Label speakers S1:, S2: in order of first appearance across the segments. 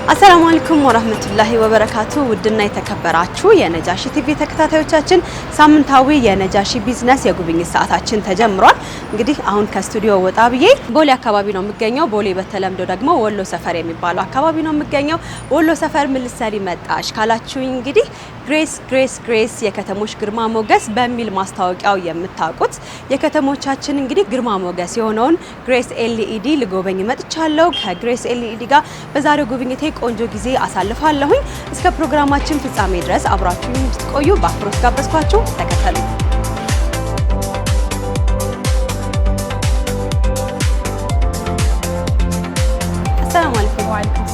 S1: አሰላሙ አለይኩም ወራህመቱላሂ ወበረካቱ ውድና የተከበራችሁ የነጃሺ ቲቪ ተከታታዮቻችን ሳምንታዊ የነጃሺ ቢዝነስ የጉብኝት ሰዓታችን ተጀምሯል። እንግዲህ አሁን ከስቱዲዮ ወጣ ብዬ ቦሌ አካባቢ ነው የምገኘው። ቦሌ በተለምዶ ደግሞ ወሎ ሰፈር የሚባለው አካባቢ ነው የምገኘው። ወሎ ሰፈር ምን ልትሰሪ መጣሽ ካላችሁኝ እንግዲህ ግሬስ የከተሞች ግርማ ሞገስ በሚል ማስታወቂያው የምታውቁት የከተሞቻችን እንግዲህ ግርማ ሞገስ የሆነውን ግሬስ ኤልኢዲ ልጎበኝ መጥቻለሁ። ከግሬስ ኤልኢዲ ጋር በዛሬው ጉብኝቴ ቆንጆ ጊዜ አሳልፋለሁኝ። እስከ ፕሮግራማችን ፍጻሜ ድረስ አብራችሁኝ እንድትቆዩ በአክብሮት ጋበዝኳችሁ። ተከተሉ። አሰላሙ አለይኩም።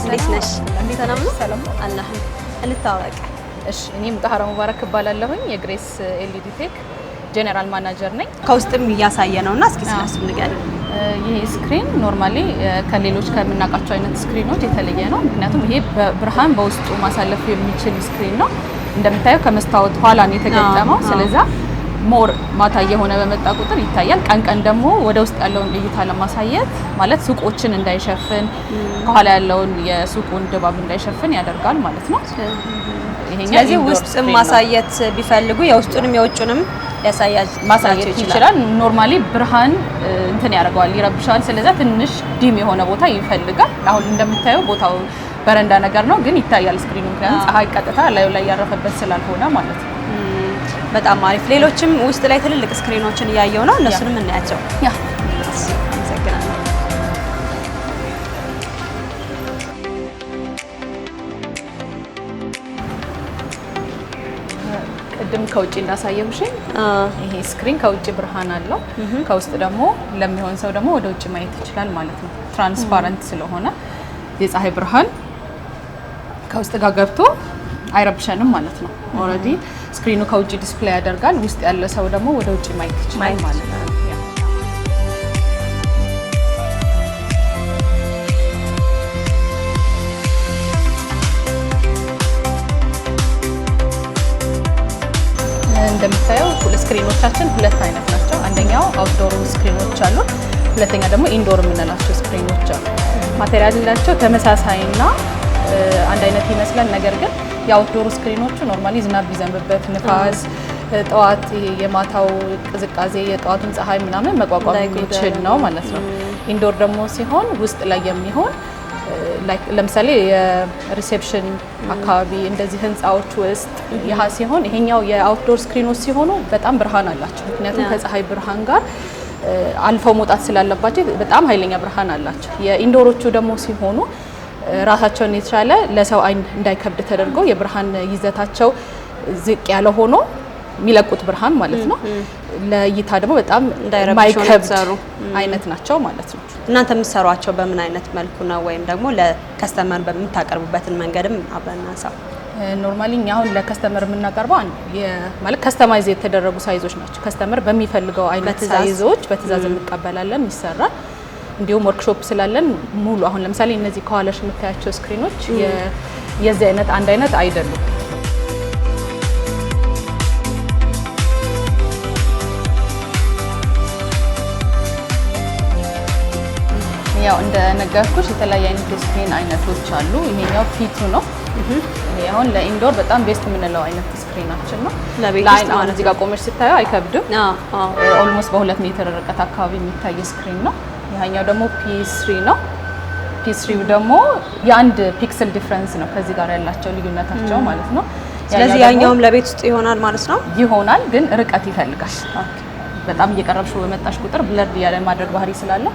S1: እንዴት ነሽ? እንዴት ሰላም ነው? አላህ እንታወቅ።
S2: እሺ፣ እኔ ሙጣሃራ ሙባረክ እባላለሁኝ የግሬስ ኤልኢዲ ቴክ ጀነራል ማናጀር ነኝ።
S1: ከውስጥም እያሳየ ነውና እስኪ ስለሱ ንገሪኝ።
S2: ይሄ ስክሪን ኖርማሊ ከሌሎች ከምናውቃቸው አይነት ስክሪኖች የተለየ ነው። ምክንያቱም ይሄ ብርሃን በውስጡ ማሳለፍ የሚችል ስክሪን ነው። እንደምታየው ከመስታወት ኋላ ነው የተገጠመው። ስለዚህ ሞር ማታ የሆነ በመጣ ቁጥር ይታያል። ቀን ደግሞ ወደ ውስጥ ያለውን እይታ ለማሳየት ማለት ሱቆችን እንዳይሸፍን ከኋላ ያለውን የሱቁን ድባብ እንዳይሸፍን ያደርጋል ማለት ነው።
S1: ስለዚህ ውስጥ ማሳየት ቢፈልጉ የውስጡንም የውጭንም ማሳየት ይችላል።
S2: ኖርማሊ ብርሃን እንትን ያደርገዋል፣ ይረብሻል። ስለዚህ ትንሽ ዲም የሆነ ቦታ ይፈልጋል። አሁን እንደምታየው ቦታው በረንዳ ነገር ነው፣ ግን ይታያል ስክሪኑ። ምክንያቱም ፀሐይ ቀጥታ ላዩ ላይ ያረፈበት ስላልሆነ ማለት ነው።
S1: በጣም አሪፍ። ሌሎችም ውስጥ ላይ ትልልቅ ስክሪኖችን እያየው ነው። እነሱንም እናያቸው። አመሰግናለሁ።
S2: ቅድም ከውጪ እንዳሳየሁሽ ይሄ ስክሪን ከውጪ ብርሃን አለው፣ ከውስጥ ደግሞ ለሚሆን ሰው ደግሞ ወደ ውጪ ማየት ይችላል ማለት ነው። ትራንስፓረንት ስለሆነ የፀሐይ ብርሃን ከውስጥ ጋር ገብቶ አይረብሸንም ማለት ነው። ኦልሬዲ ስክሪኑ ከውጪ ዲስፕሌይ ያደርጋል፣ ውስጥ ያለ ሰው ደግሞ ወደ ውጪ ማየት ይችላል ማለት ነው። እንደምታየው ስክሪኖቻችን ሁለት አይነት ናቸው። አንደኛው አውትዶር ስክሪኖች አሉ፣ ሁለተኛ ደግሞ ኢንዶር የምንላቸው ስክሪኖች አሉ። ማቴሪያላቸው ተመሳሳይና አንድ አይነት ይመስላል። ነገር ግን የአውትዶር ስክሪኖቹ ኖርማሊ ዝናብ ቢዘንብበት፣ ንፋስ፣ ጠዋት የማታው ቅዝቃዜ፣ የጠዋቱን ፀሐይ ምናምን መቋቋም የሚችል ነው ማለት ነው። ኢንዶር ደግሞ ሲሆን ውስጥ ላይ የሚሆን ለምሳሌ የሪሴፕሽን አካባቢ እንደዚህ ህንፃዎች ውስጥ ያህ ሲሆን፣ ይሄኛው የአውትዶር ስክሪኖች ሲሆኑ በጣም ብርሃን አላቸው። ምክንያቱም ከፀሐይ ብርሃን ጋር አልፈው መውጣት ስላለባቸው በጣም ኃይለኛ ብርሃን አላቸው። የኢንዶሮቹ ደግሞ ሲሆኑ ራሳቸውን የተሻለ ለሰው አይን እንዳይከብድ ተደርገው የብርሃን ይዘታቸው ዝቅ ያለ ሆኖ የሚለቁት ብርሃን ማለት ነው። ለእይታ ደግሞ በጣም ማይከብድ አይነት ናቸው ማለት ነው።
S1: እናንተ የምትሰሯቸው በምን አይነት መልኩ ነው? ወይም ደግሞ ለከስተመር በምታቀርቡበትን መንገድም አብረን እናንሳው።
S2: ኖርማሊ እኛ አሁን ለከስተመር የምናቀርበው ማለት ከስተማይዝ የተደረጉ ሳይዞች ናቸው። ከስተመር በሚፈልገው አይነት ሳይዞች በትእዛዝ እንቀበላለን፣ ይሰራል። እንዲሁም ወርክሾፕ ስላለን ሙሉ አሁን ለምሳሌ እነዚህ ከኋላሽ የምታያቸው ስክሪኖች የዚህ አይነት አንድ አይነት አይደሉም። ያው እንደነገርኩሽ የተለያየ አይነት ስክሪን አይነቶች አሉ። ይሄኛው ፒቱ ነው። ይሄ አሁን ለኢንዶር በጣም ቤስት የምንለው አይነት ስክሪናችን ነው። ለአይን አሁን እዚህ ጋር ቆመሽ ስታየው አይከብድም። ኦልሞስት በ2 ሜትር ርቀት አካባቢ የሚታይ ስክሪን ነው። ይሄኛው ደግሞ ፒ3 ነው። ፒ3 ደግሞ የአንድ ፒክሰል ዲፍረንስ ነው ከዚህ ጋር ያላቸው ልዩነታቸው ማለት ነው።
S1: ስለዚህ ያኛውም ለቤት ውስጥ ይሆናል ማለት ነው።
S2: ይሆናል፣ ግን ርቀት ይፈልጋል። በጣም እየቀረብሽው በመጣሽ ቁጥር ብለርድ ያለ ማድረግ ባህሪ ስላለ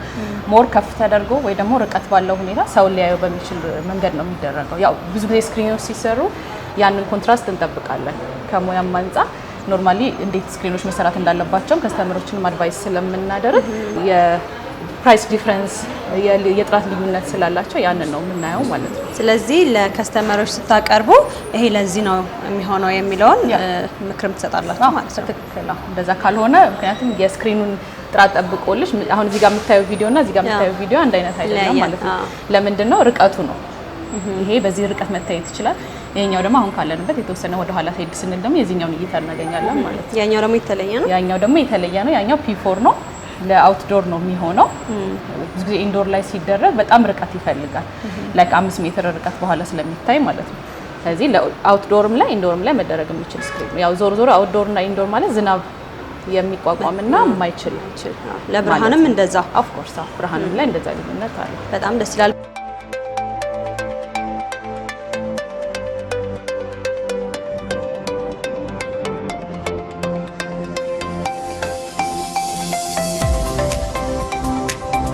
S2: ሞር ከፍ ተደርጎ ወይ ደግሞ ርቀት ባለው ሁኔታ ሰው ሊያየው በሚችል መንገድ ነው የሚደረገው። ያው ብዙ ጊዜ ስክሪኖች ሲሰሩ ያንን ኮንትራስት እንጠብቃለን ከሙያም አንጻር። ኖርማሊ እንዴት ስክሪኖች መሰራት እንዳለባቸውም ከስተመሮችንም አድቫይስ ስለምናደርግ የፕራይስ ዲፍረንስ የጥራት ልዩነት ስላላቸው ያንን ነው የምናየው ማለት ነው።
S1: ስለዚህ ለከስተመሮች ስታቀርቡ ይሄ ለዚህ ነው የሚሆነው የሚለውን ምክርም ትሰጣላችሁ ማለት ነው።
S2: ትክክል ነው። እንደዛ ካልሆነ ምክንያቱም የስክሪኑን ጥራት ጠብቆልሽ አሁን እዚህ ጋር የምታየው ቪዲዮ እና እዚህ ጋር የምታየው ቪዲዮ አንድ አይነት አይደለም ማለት ነው። ለምንድን ነው? ርቀቱ ነው። ይሄ በዚህ ርቀት መታየት ይችላል። ይሄኛው ደግሞ አሁን ካለንበት የተወሰነ ወደ ኋላ ሄድ ስንል ደግሞ የዚህኛውን እይታ እናገኛለን ማለት ነው።
S1: ያኛው ደግሞ የተለየ ነው።
S2: ያኛው ደግሞ የተለየ ነው። ያኛው ፒ4 ነው። ለአውትዶር ነው የሚሆነው። ብዙ ጊዜ ኢንዶር ላይ ሲደረግ በጣም ርቀት ይፈልጋል። ላይክ 5 ሜትር ርቀት በኋላ ስለሚታይ ማለት ነው። ስለዚህ ለአውትዶርም ላይ ኢንዶርም ላይ መደረግ የሚችል ስክሪን ነው። ያው ዞሮ አውትዶር እና ኢንዶር ማለት ዝናብ የሚቋቋምና የማይችል
S1: ለብርሃንም እንደዛ
S2: ኦፍ ኮርስ ብርሃንም ላይ እንደዛ ልዩነት አለ።
S1: በጣም ደስ ይላል።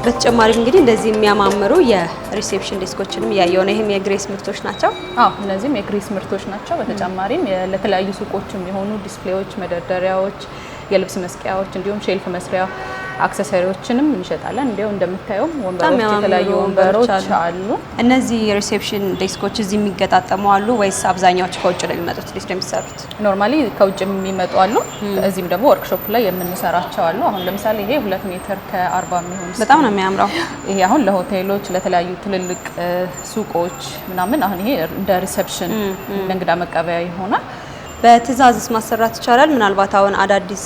S1: በተጨማሪም እንግዲህ እንደዚህ የሚያማምሩ የሪሴፕሽን ዴስኮችንም ያየው ነው። ይሄም የግሬስ ምርቶች ናቸው።
S2: እነዚህም የግሬስ ምርቶች ናቸው። በተጨማሪም ለተለያዩ ሱቆችም የሆኑ ዲስፕሌዎች፣ መደርደሪያዎች፣ የልብስ መስቀያዎች እንዲሁም ሼልፍ መስሪያ አክሰሰሪዎችንም እንሸጣለን። እንዲያው እንደምታየው ወንበሮች፣ የተለያዩ ወንበሮች አሉ።
S1: እነዚህ የሪሴፕሽን ዴስኮች እዚህ የሚገጣጠሙ አሉ ወይስ አብዛኛዎቹ ከውጭ ነው የሚመጡት? እንዴት ነው የሚሰሩት?
S2: ኖርማሊ ከውጭ የሚመጡ አሉ። እዚህም ደግሞ ወርክሾፕ ላይ የምንሰራቸው አሉ። አሁን ለምሳሌ ይሄ 2 ሜትር ከ40 የሚሆን
S1: በጣም ነው የሚያምረው።
S2: ይሄ አሁን ለሆቴሎች፣ ለተለያዩ ትልልቅ ሱቆች ምናምን አሁን ይሄ እንደ ሪሴፕሽን እንግዳ መቀበያ ይሆናል።
S1: በትዕዛዝስ ማሰራት ይቻላል? ምናልባት አሁን አዳዲስ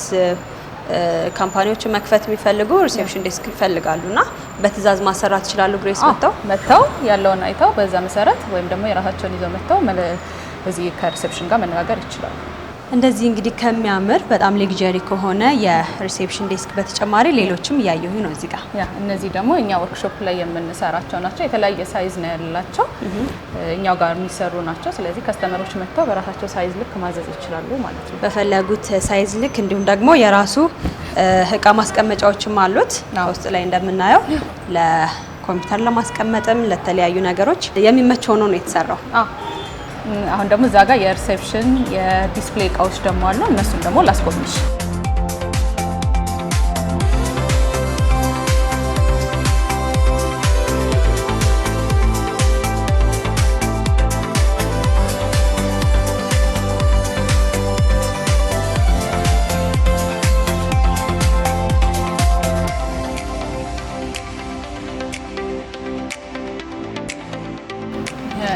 S1: ካምፓኒዎች መክፈት የሚፈልጉ ሪሴፕሽን ዴስክ ይፈልጋሉና በትዕዛዝ ማሰራት ይችላሉ? ግሬስ
S2: መጥተው ያለውን አይተው በዛ መሰረት ወይም ደግሞ የራሳቸውን ይዘው መጥተው እዚህ ከሪሴፕሽን ጋር መነጋገር ይችላሉ።
S1: እንደዚህ እንግዲህ ከሚያምር በጣም ሌግጀሪ ከሆነ የሪሴፕሽን ዴስክ በተጨማሪ ሌሎችም እያየሁ ነው እዚህ ጋር።
S2: እነዚህ ደግሞ እኛ ወርክሾፕ ላይ የምንሰራቸው ናቸው። የተለያየ ሳይዝ ነው ያላቸው፣ እኛው ጋር የሚሰሩ ናቸው። ስለዚህ ከስተመሮች መጥተው በራሳቸው ሳይዝ ልክ ማዘዝ ይችላሉ ማለት ነው፣
S1: በፈለጉት ሳይዝ ልክ። እንዲሁም ደግሞ የራሱ እቃ ማስቀመጫዎችም አሉት ውስጥ ላይ እንደምናየው ለኮምፒውተር ለማስቀመጥም ለተለያዩ ነገሮች የሚመች ሆኖ ነው የተሰራው።
S2: አሁን ደግሞ እዛ ጋር የሪሴፕሽን የዲስፕሌይ እቃዎች ደግሞ አሉ። እነሱን ደግሞ ላስጎብኝሽ።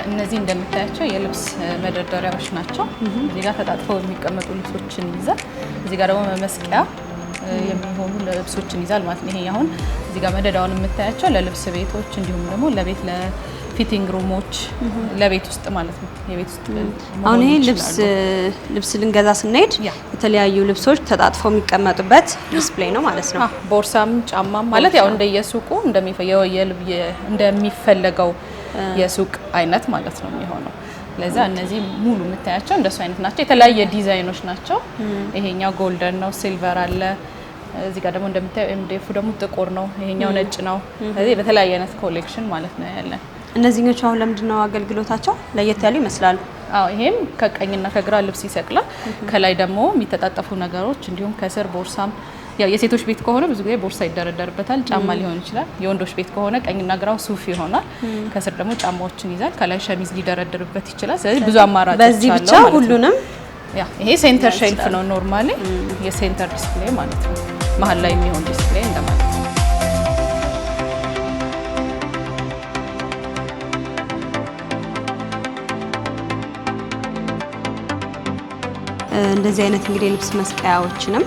S2: እነዚህ እንደምታያቸው የልብስ መደርደሪያዎች ናቸው። እዚህ ጋር ተጣጥፈው የሚቀመጡ ልብሶችን ይይዛል። እዚህ ጋር ደግሞ መመስቂያ የሚሆኑ ልብሶችን ይዛል ማለት ነው። ይሄ አሁን እዚህ ጋር መደዳውን የምታያቸው ለልብስ ቤቶች እንዲሁም ደግሞ ለቤት ለፊቲንግ ሩሞች ለቤት ውስጥ ማለት ነው። የቤት ውስጥ
S1: አሁን ይሄ ልብስ ልንገዛ ስንሄድ የተለያዩ ልብሶች ተጣጥፈው የሚቀመጡበት ዲስፕሌይ ነው ማለት ነው።
S2: ቦርሳም ጫማም ማለት ያው እንደየሱቁ እንደሚፈለገው የሱቅ አይነት ማለት ነው የሚሆነው። ለዛ እነዚህ ሙሉ የምታያቸው እንደሱ አይነት ናቸው። የተለያየ ዲዛይኖች ናቸው። ይሄኛው ጎልደን ነው፣ ሲልቨር አለ። እዚህ ጋር ደግሞ እንደምታየው ኤምዲኤፍ ደግሞ ጥቁር ነው፣ ይሄኛው ነጭ ነው። ስለዚህ በተለያየ አይነት ኮሌክሽን ማለት ነው ያለን።
S1: እነዚህኞቹ አሁን ለምንድነው አገልግሎታቸው ለየት ያሉ ይመስላሉ?
S2: ይሄም ከቀኝና ከግራ ልብስ ይሰቅላል። ከላይ ደግሞ የሚተጣጠፉ ነገሮች እንዲሁም ከስር ቦርሳም ያው የሴቶች ቤት ከሆነ ብዙ ጊዜ ቦርሳ ይደረደርበታል፣ ጫማ ሊሆን ይችላል። የወንዶች ቤት ከሆነ ቀኝና ግራው ሱፍ ይሆናል። ከስር ደግሞ ጫማዎችን ይዛል። ከላይ ሸሚዝ ሊደረድርበት ይችላል። ስለዚህ ብዙ አማራጮች አሉ።
S1: በዚህ ብቻ ሁሉንም
S2: ይሄ ሴንተር ሼልፍ ነው ኖርማሊ የሴንተር ዲስፕሌይ ማለት ነው። መሀል ላይ የሚሆን ዲስፕሌይ እንደማለት ነው።
S1: እንደዚህ አይነት እንግዲህ ልብስ መስቀያዎችንም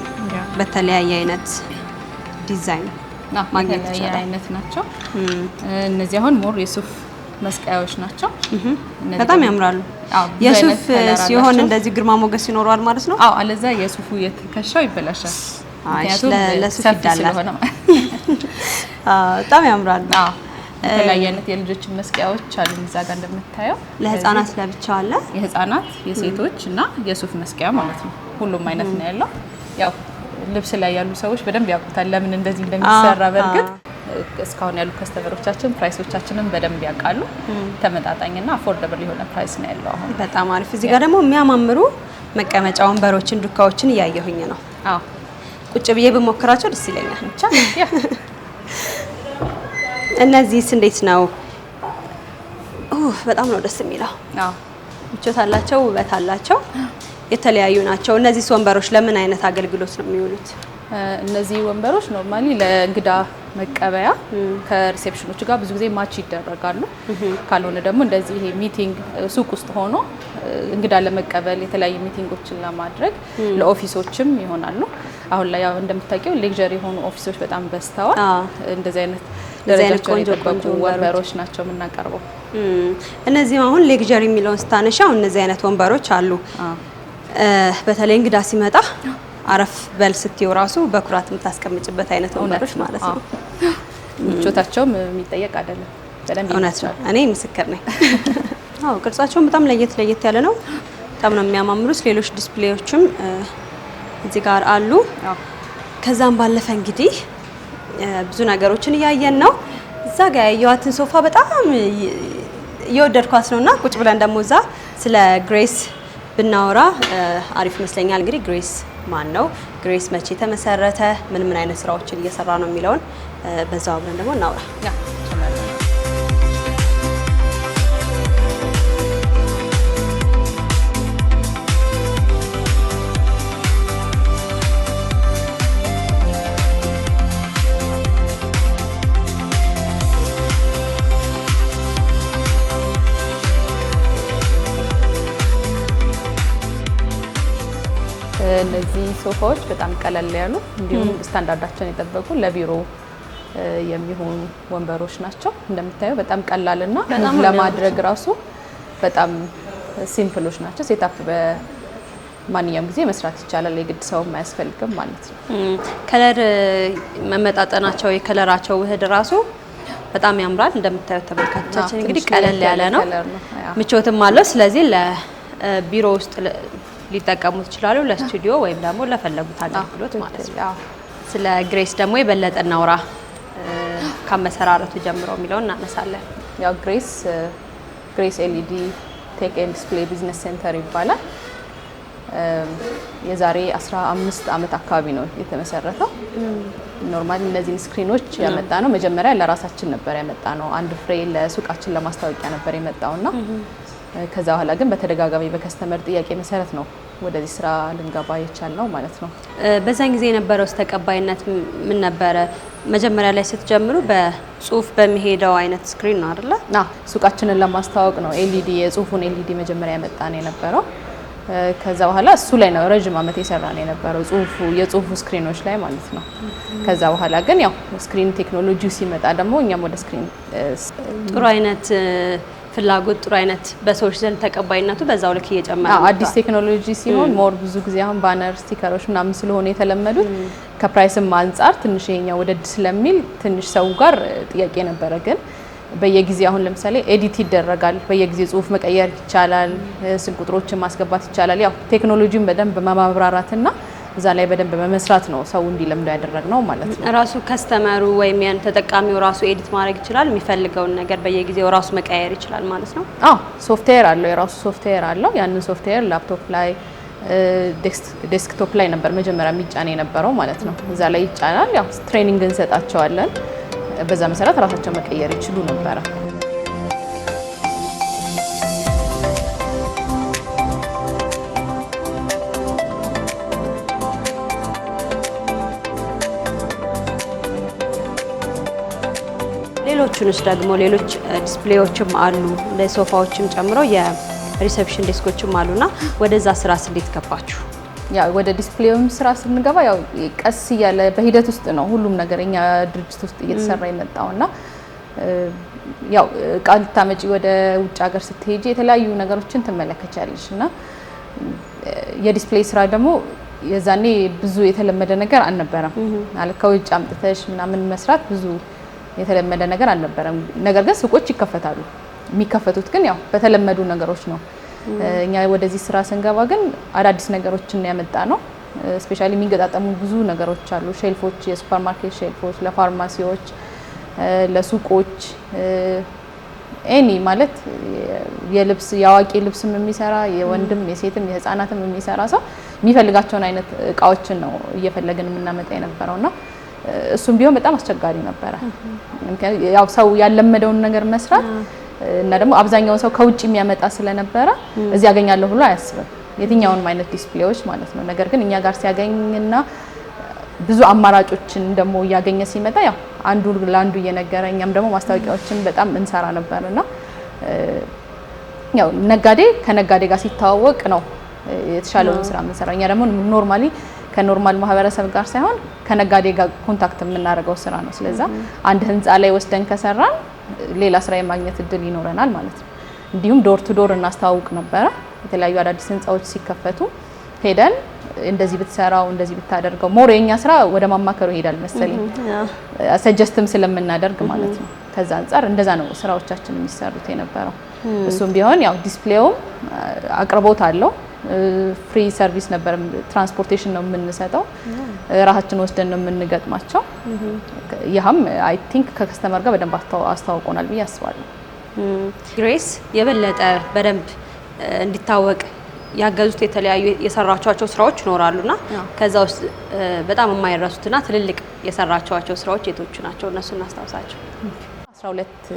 S1: በተለያየ አይነት ዲዛይን ማግኘት ይችላል።
S2: አይነት ናቸው እነዚህ። አሁን ሞር የሱፍ መስቀያዎች ናቸው።
S1: በጣም ያምራሉ። የሱፍ ሲሆን እንደዚህ ግርማ ሞገስ ይኖረዋል ማለት ነው።
S2: አለዛ የሱፉ የትከሻው ይበላሻል።
S1: ለሱፍ ይዳላል። በጣም ያምራሉ።
S2: የተለያየ አይነት የልጆች መስቀያዎች አሉ። እዛ ጋር እንደምታየው
S1: ለህፃናት ለብቻ አለ።
S2: የህፃናት የሴቶች እና የሱፍ መስቀያ ማለት ነው። ሁሉም አይነት ነው ያለው። ያው ልብስ ላይ ያሉ ሰዎች በደንብ ያውቁታል ለምን እንደዚህ እንደሚሰራ። በእርግጥ እስካሁን ያሉ ከስተመሮቻችን ፕራይሶቻችንን በደንብ ያውቃሉ። ተመጣጣኝና አፎርደብል የሆነ ፕራይስ ነው ያለው። አሁን
S1: በጣም አሪፍ። እዚህ ጋር ደግሞ የሚያማምሩ መቀመጫ ወንበሮችን፣ ዱካዎችን እያየሁኝ ነው። ቁጭ ብዬ ብሞክራቸው ደስ ይለኛል። ብቻ እነዚህስ እንዴት ነው? በጣም ነው ደስ የሚለው። ምቾት አላቸው፣ ውበት አላቸው፣ የተለያዩ ናቸው። እነዚህ ወንበሮች ለምን አይነት አገልግሎት ነው የሚውሉት?
S2: እነዚህ ወንበሮች ኖርማሊ ለእንግዳ መቀበያ ከሪሴፕሽኖች ጋር ብዙ ጊዜ ማች ይደረጋሉ። ካልሆነ ደግሞ እንደዚህ ይሄ ሚቲንግ ሱቅ ውስጥ ሆኖ እንግዳ ለመቀበል የተለያዩ ሚቲንጎችን ለማድረግ ለኦፊሶችም ይሆናሉ። አሁን ላይ ያው እንደምታውቂው ሌክዠሪ የሆኑ ኦፊሶች በጣም በዝተዋል። እንደዚህ አይነት ደረጃቸውን የጠበቁ ወንበሮች ናቸው የምናቀርበው።
S1: እነዚህ አሁን ሌክዠሪ የሚለውን ስታነሻው እነዚህ አይነት ወንበሮች አሉ። በተለይ እንግዳ ሲመጣ አረፍ በል ስትይው ራሱ በኩራት የምታስቀምጭበት አይነት ወንበሮች ማለት ነው።
S2: ምቾታቸውም የሚጠየቅ አይደለም። በደንብ
S1: እውነት ነው። እኔ ምስክር ነኝ። አዎ ቅርጻቸውም በጣም ለየት ያለ ነው። በጣም ነው የሚያማምሩት። ሌሎች ዲስፕሌዎችም እዚህ ጋር አሉ። ከዛም ባለፈ እንግዲህ ብዙ ነገሮችን እያየን ነው። እዛ ጋር ያየዋትን ሶፋ በጣም እየወደድኳት ነውና ቁጭ ብለን ደግሞ እዛ ስለ ግሬስ ብናወራ አሪፍ ይመስለኛል። እንግዲህ ግሬስ ማን ነው? ግሬስ መቼ ተመሰረተ? ምን አይነት ስራዎችን እየሰራ ነው የሚለውን በዛው አብረን ደግሞ እናውራ።
S2: እነዚህ ሶፋዎች በጣም ቀለል ያሉ እንዲሁም ስታንዳርዳቸውን የጠበቁ ለቢሮ የሚሆኑ ወንበሮች ናቸው። እንደምታየው በጣም ቀላልና ለማድረግ ራሱ በጣም ሲምፕሎች ናቸው። ሴታፕ በማንኛውም ጊዜ መስራት ይቻላል። የግድ ሰው የማያስፈልግም ማለት ነው።
S1: ከለር መመጣጠናቸው የከለራቸው ውህድ ራሱ በጣም ያምራል። እንደምታዩት ተመልካቾቻችን እንግዲህ ቀለል ያለ ነው፣ ምቾትም አለው። ስለዚህ ለቢሮ ውስጥ ሊጠቀሙት ይችላሉ፣ ለስቱዲዮ ወይም ደግሞ ለፈለጉት አገልግሎት ማለት ነው። ስለ ግሬስ ደግሞ የበለጠ እናውራ። ከመሰራረቱ ጀምሮ የሚለውን እናነሳለን።
S2: ያው ግሬስ ኤልኢዲ ቴክ ኤንድ ዲስፕሌይ ቢዝነስ ሴንተር ይባላል። የዛሬ 15 ዓመት አካባቢ ነው የተመሰረተው። ኖርማሊ እነዚህን ስክሪኖች ያመጣ ነው መጀመሪያ ለራሳችን ነበር ያመጣ ነው። አንድ ፍሬ ለሱቃችን ለማስታወቂያ ነበር የመጣውና ከዛ በኋላ ግን በተደጋጋሚ በከስተመር ጥያቄ መሰረት ነው ወደዚህ ስራ ልንገባ የቻልነው ማለት ነው።
S1: በዛን ጊዜ የነበረው ተቀባይነት ምን ነበረ? መጀመሪያ ላይ ስትጀምሩ በጽሁፍ በሚሄደው አይነት ስክሪን ነው አይደለ?
S2: ሱቃችንን ለማስተዋወቅ ነው ኤልኢዲ የጽሁፉን ኤልኢዲ መጀመሪያ ያመጣ ነው የነበረው። ከዛ በኋላ እሱ ላይ ነው ረጅም ዓመት የሰራ ነው የነበረው የጽሁፉ ስክሪኖች ላይ ማለት ነው። ከዛ በኋላ ግን ያው ስክሪን ቴክኖሎጂው ሲመጣ ደግሞ እኛም ወደ ስክሪን
S1: ጥሩ አይነት ፍላጎት ጥሩ አይነት በሰዎች ዘንድ ተቀባይነቱ በዛው ልክ እየጨመረ ነው።
S2: አዲስ ቴክኖሎጂ ሲሆን ሞር ብዙ ጊዜ አሁን ባነር ስቲከሮች ምናምን ስለሆነ የተለመዱት ከፕራይስም አንጻር ትንሽ የኛ ወደድ ስለሚል ትንሽ ሰው ጋር ጥያቄ ነበረ። ግን በየጊዜው አሁን ለምሳሌ ኤዲት ይደረጋል፣ በየጊዜው ጽሁፍ መቀየር ይቻላል፣ ስልክ ቁጥሮችን ማስገባት ይቻላል። ያው ቴክኖሎጂን በደንብ በማብራራትና እዛ ላይ በደንብ በመስራት ነው ሰው እንዲለምደው ያደረግነው ማለት ነው።
S1: ራሱ ከስተመሩ ወይም ያን ተጠቃሚው ራሱ ኤዲት ማድረግ ይችላል፣ የሚፈልገውን ነገር በየጊዜው ራሱ መቀየር ይችላል ማለት ነው።
S2: ሶፍትዌር አለው፣ የራሱ ሶፍትዌር አለው። ያንን ሶፍትዌር ላፕቶፕ ላይ ዴስክቶፕ ላይ ነበር መጀመሪያ የሚጫን የነበረው ማለት ነው። እዛ ላይ ይጫናል። ያው ትሬኒንግ እንሰጣቸዋለን። በዛ መሰረት ራሳቸው መቀየር ይችሉ ነበረ።
S1: ሌሎቹንስ ደግሞ ሌሎች ዲስፕሌዎችም አሉ ለሶፋዎችም ጨምሮ የሪሴፕሽን ዴስኮችም አሉና ወደዛ ስራ እንዴት ገባችሁ?
S2: ያው ወደ ዲስፕሌውም ስራ ስንገባ ያው ቀስ እያለ በሂደት ውስጥ ነው ሁሉም ነገር እኛ ድርጅት ውስጥ እየተሰራ የመጣውና ያው ቃል ታመጪ ወደ ውጭ ሀገር ስትሄጂ የተለያዩ ነገሮችን ትመለከቻለሽ እና የዲስፕሌይ ስራ ደግሞ የዛኔ ብዙ የተለመደ ነገር አልነበረም። ማለት ከውጭ አምጥተሽ ምናምን መስራት ብዙ የተለመደ ነገር አልነበረም። ነገር ግን ሱቆች ይከፈታሉ። የሚከፈቱት ግን ያው በተለመዱ ነገሮች ነው። እኛ ወደዚህ ስራ ስንገባ ግን አዳዲስ ነገሮችን ያመጣ ነው። ስፔሻሊ የሚገጣጠሙ ብዙ ነገሮች አሉ። ሼልፎች፣ የሱፐር ማርኬት ሼልፎች፣ ለፋርማሲዎች፣ ለሱቆች ኤኒ ማለት የልብስ የአዋቂ ልብስም የሚሰራ የወንድም የሴትም የህፃናትም የሚሰራ ሰው የሚፈልጋቸውን አይነት እቃዎችን ነው እየፈለግን የምናመጣ የነበረውና እሱም ቢሆን በጣም አስቸጋሪ ነበረ። ያው ሰው ያለመደውን ነገር መስራት እና ደግሞ አብዛኛው ሰው ከውጭ የሚያመጣ ስለነበረ እዚህ ያገኛለሁ ብሎ አያስብም የትኛውንም አይነት ዲስፕሌዎች ማለት ነው። ነገር ግን እኛ ጋር ሲያገኝና ብዙ አማራጮችን ደግሞ እያገኘ ሲመጣ ያው አንዱ ለአንዱ እየነገረ እኛም ደግሞ ማስታወቂያዎችን በጣም እንሰራ ነበርና ያው ነጋዴ ከነጋዴ ጋር ሲተዋወቅ ነው የተሻለውን ስራ የምንሰራው። እኛ ደግሞ ኖርማሊ ከኖርማል ማህበረሰብ ጋር ሳይሆን ከነጋዴ ጋር ኮንታክት የምናደርገው ስራ ነው። ስለዚህ አንድ ህንጻ ላይ ወስደን ከሰራን ሌላ ስራ የማግኘት እድል ይኖረናል ማለት ነው። እንዲሁም ዶር ቱ ዶር እናስተዋውቅ ነበረ። የተለያዩ አዳዲስ ህንጻዎች ሲከፈቱ ሄደን እንደዚህ ብትሰራው እንደዚህ ብታደርገው ሞር የኛ ስራ ወደ ማማከሩ ይሄዳል መሰለኝ ሰጀስትም ስለምናደርግ ማለት ነው። ከዛ አንፃር እንደዛ ነው ስራዎቻችን የሚሰሩት የነበረው። እሱም ቢሆን ያው ዲስፕሌው አቅርቦት አለው። ፍሪ ሰርቪስ ነበር። ትራንስፖርቴሽን ነው የምንሰጠው። ራሳችን ወስደን ነው የምንገጥማቸው። ይህም አይ ቲንክ ከከስተመር ጋር በደንብ አስተዋውቆናል ብዬ አስባለሁ።
S1: ግሬስ የበለጠ በደንብ እንዲታወቅ ያገዙት የተለያዩ የሰራቿቸው ስራዎች ይኖራሉና ከዛ ውስጥ በጣም የማይረሱትና ትልልቅ የሰራቿቸው ስራዎች የቶቹ ናቸው? እነሱ እናስታውሳቸው።
S2: 12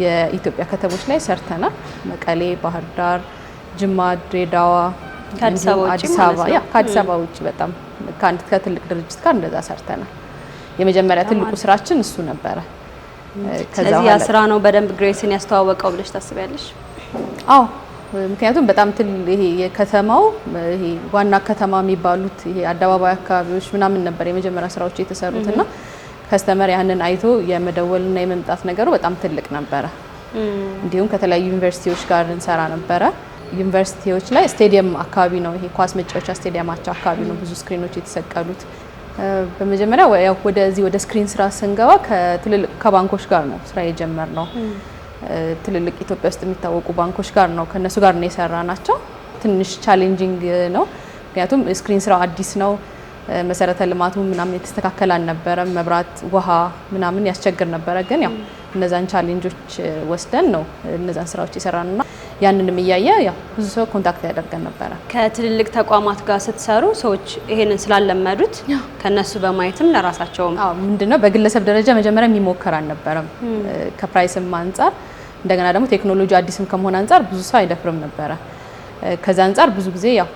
S2: የኢትዮጵያ ከተሞች ላይ ሰርተናል። መቀሌ፣ ባህር ዳር፣ ጅማ፣ ድሬዳዋ፣
S1: ከአዲስ
S2: አበባ ውጭ በጣም ከአንድ ከትልቅ ድርጅት ጋር እንደዛ ሰርተናል። የመጀመሪያ ትልቁ ስራችን እሱ ነበረ።
S1: ስለዚህ ያ ስራ ነው በደንብ ግሬስን ያስተዋወቀው ብለሽ ታስቢያለሽ?
S2: አዎ፣ ምክንያቱም በጣም ይሄ የከተማው ይሄ ዋና ከተማ የሚባሉት ይሄ አደባባይ አካባቢዎች ምናምን ነበር የመጀመሪያ ስራዎች የተሰሩትና ከስተመር ያንን አይቶ የመደወልና የመምጣት ነገሩ በጣም ትልቅ ነበረ። እንዲሁም ከተለያዩ ዩኒቨርሲቲዎች ጋር እንሰራ ነበረ። ዩኒቨርሲቲዎች ላይ ስቴዲየም አካባቢ ነው ይሄ ኳስ መጫወቻ ስቴዲየማቸው አካባቢ ነው ብዙ ስክሪኖች የተሰቀሉት። በመጀመሪያ ያው ወደ ስክሪን ስራ ስንገባ ከባንኮች ጋር ነው ስራ የጀመርነው። ትልልቅ ኢትዮጵያ ውስጥ የሚታወቁ ባንኮች ጋር ነው ከነሱ ጋር ነው የሰራናቸው። ትንሽ ቻሌንጂንግ ነው ምክንያቱም ስክሪን ስራው አዲስ ነው። መሰረተ ልማቱ ምናምን የተስተካከለ አልነበረም። መብራት፣ ውሃ ምናምን ያስቸግር ነበረ። ግን ያው እነዛን ቻሌንጆች ወስደን ነው እነዛን ስራዎች የሰራንና ያንንም እያየ ያው ብዙ ሰው ኮንታክት ያደርገን ነበረ።
S1: ከትልልቅ ተቋማት ጋር ስትሰሩ ሰዎች ይሄንን ስላለመዱት ከነሱ በማየትም ለራሳቸውም
S2: ምንድነው በግለሰብ ደረጃ መጀመሪያ የሚሞከር አልነበረም። ከፕራይስም አንፃር እንደገና ደግሞ ቴክኖሎጂ አዲስም ከመሆን አንፃር ብዙ ሰው አይደፍርም ነበረ። ከዛ አንፃር ብዙ ጊዜ ያው